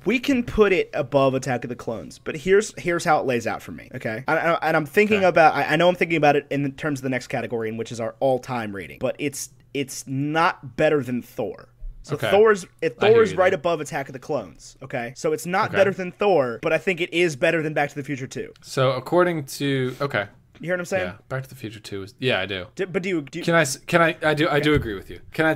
We can put it above Attack of the Clones, but here's how it lays out for me, okay? And I'm thinking about, I know I'm thinking about it in terms of the next category, in which is our all-time rating, but it's not better than Thor. So okay. Thor's right above Attack of the Clones, okay? So it's not better than Thor, but I think it is better than Back to the Future 2. So according to, okay. You hear what I'm saying? Yeah, Back to the Future 2 is, yeah, I do. But do you I do agree with you. Can I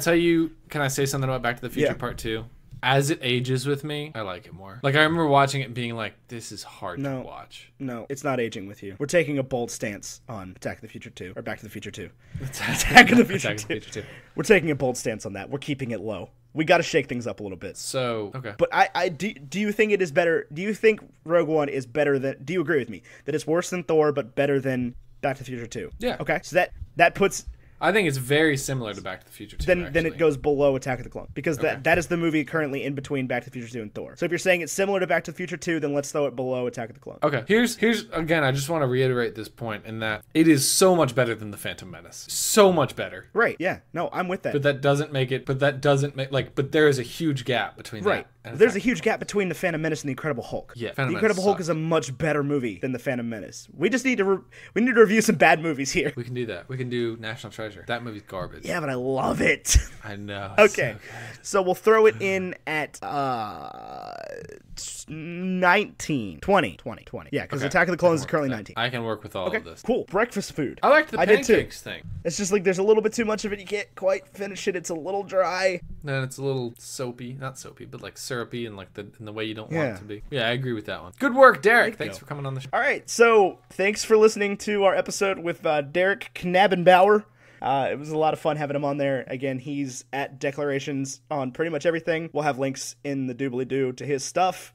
say something about Back to the Future Part 2? As it ages with me, I like it more. Like, I remember watching it and being like, this is hard to watch. No, it's not aging with you. We're taking a bold stance on Attack of the Future 2, or Back to the Future 2. Attack of the Future 2. We're taking a bold stance on that. We're keeping it low. We got to shake things up a little bit. So, okay. But do you think it is better? Do you think Rogue One is better than? Do you agree with me that it's worse than Thor but better than Back to the Future 2. Yeah. Okay, so that puts... I think it's very similar to Back to the Future 2. Then it goes below Attack of the Clones, because that is the movie currently in between Back to the Future 2 and Thor. So if you're saying it's similar to Back to the Future 2, then let's throw it below Attack of the Clones. Okay, here's again, I just want to reiterate this point in that it is so much better than the Phantom Menace. So much better. Right, yeah. No, I'm with that. But that doesn't make but there is a huge gap between Right. that. There's a huge gap between the Phantom Menace and the Incredible Hulk. Yeah, the Phantom Incredible Menace Hulk sucks. is a much better movie than the Phantom Menace. We just need to review some bad movies here. We can do that. We can do National Treasure. That movie's garbage. Yeah, but I love it. I know. Okay, so we'll throw it in at 19, 20. Yeah, because Attack of the Clones is currently 19. I can work with all of this. Cool. Breakfast food. I liked the I did too. pancakes thing. It's just like there's a little bit too much of it. You can't quite finish it. It's a little dry. And it's a little soapy. Not soapy, but like syrupy and like in the way you don't want it to be. Yeah, I agree with that one. Good work, Derek. Thanks for coming on the show. All right, so thanks for listening to our episode with Derek Knabenbauer. It was a lot of fun having him on there. Again, he's at Declarations on pretty much everything. We'll have links in the doobly-doo to his stuff.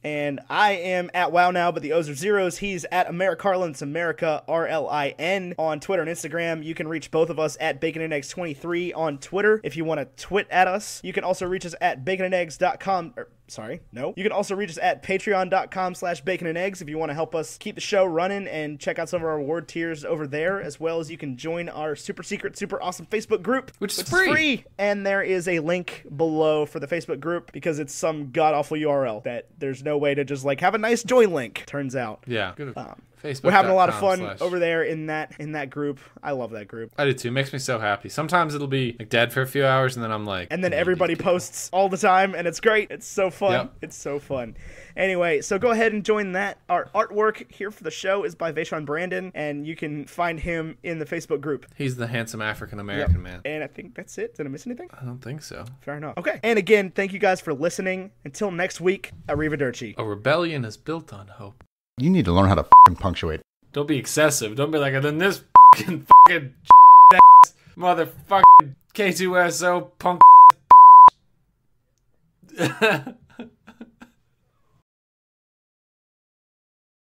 And I am at Wow Now, but the O's are zeros. He's at AmeriCarlin. It's America, RLIN, on Twitter and Instagram. You can reach both of us at Baconandeggs23 on Twitter if you want to twit at us. You can also reach us at baconandeggs.com. You can also reach us at patreon.com/baconandeggs if you want to help us keep the show running and check out some of our award tiers over there, as well as you can join our super secret, super awesome Facebook group, which is free. And there is a link below for the Facebook group because it's some god-awful URL that there's no way to just like have a nice join link, turns out. Yeah. Good. Facebook. We're having a lot of fun over there in that group. I love that group. I do too. It makes me so happy. Sometimes it'll be like dead for a few hours, and then I'm like, and then everybody posts all the time, and it's great. It's so fun. Yep. It's so fun. Anyway, so go ahead and join that. Our artwork here for the show is by Vashaun Brandon, and you can find him in the Facebook group. He's the handsome African American man. And I think that's it. Did I miss anything? I don't think so. Fair enough. Okay. And again, thank you guys for listening. Until next week, arrivederci. A rebellion is built on hope. You need to learn how to punctuate. Don't be excessive. Don't be like, and then this fucking ass motherfucking K2SO punk.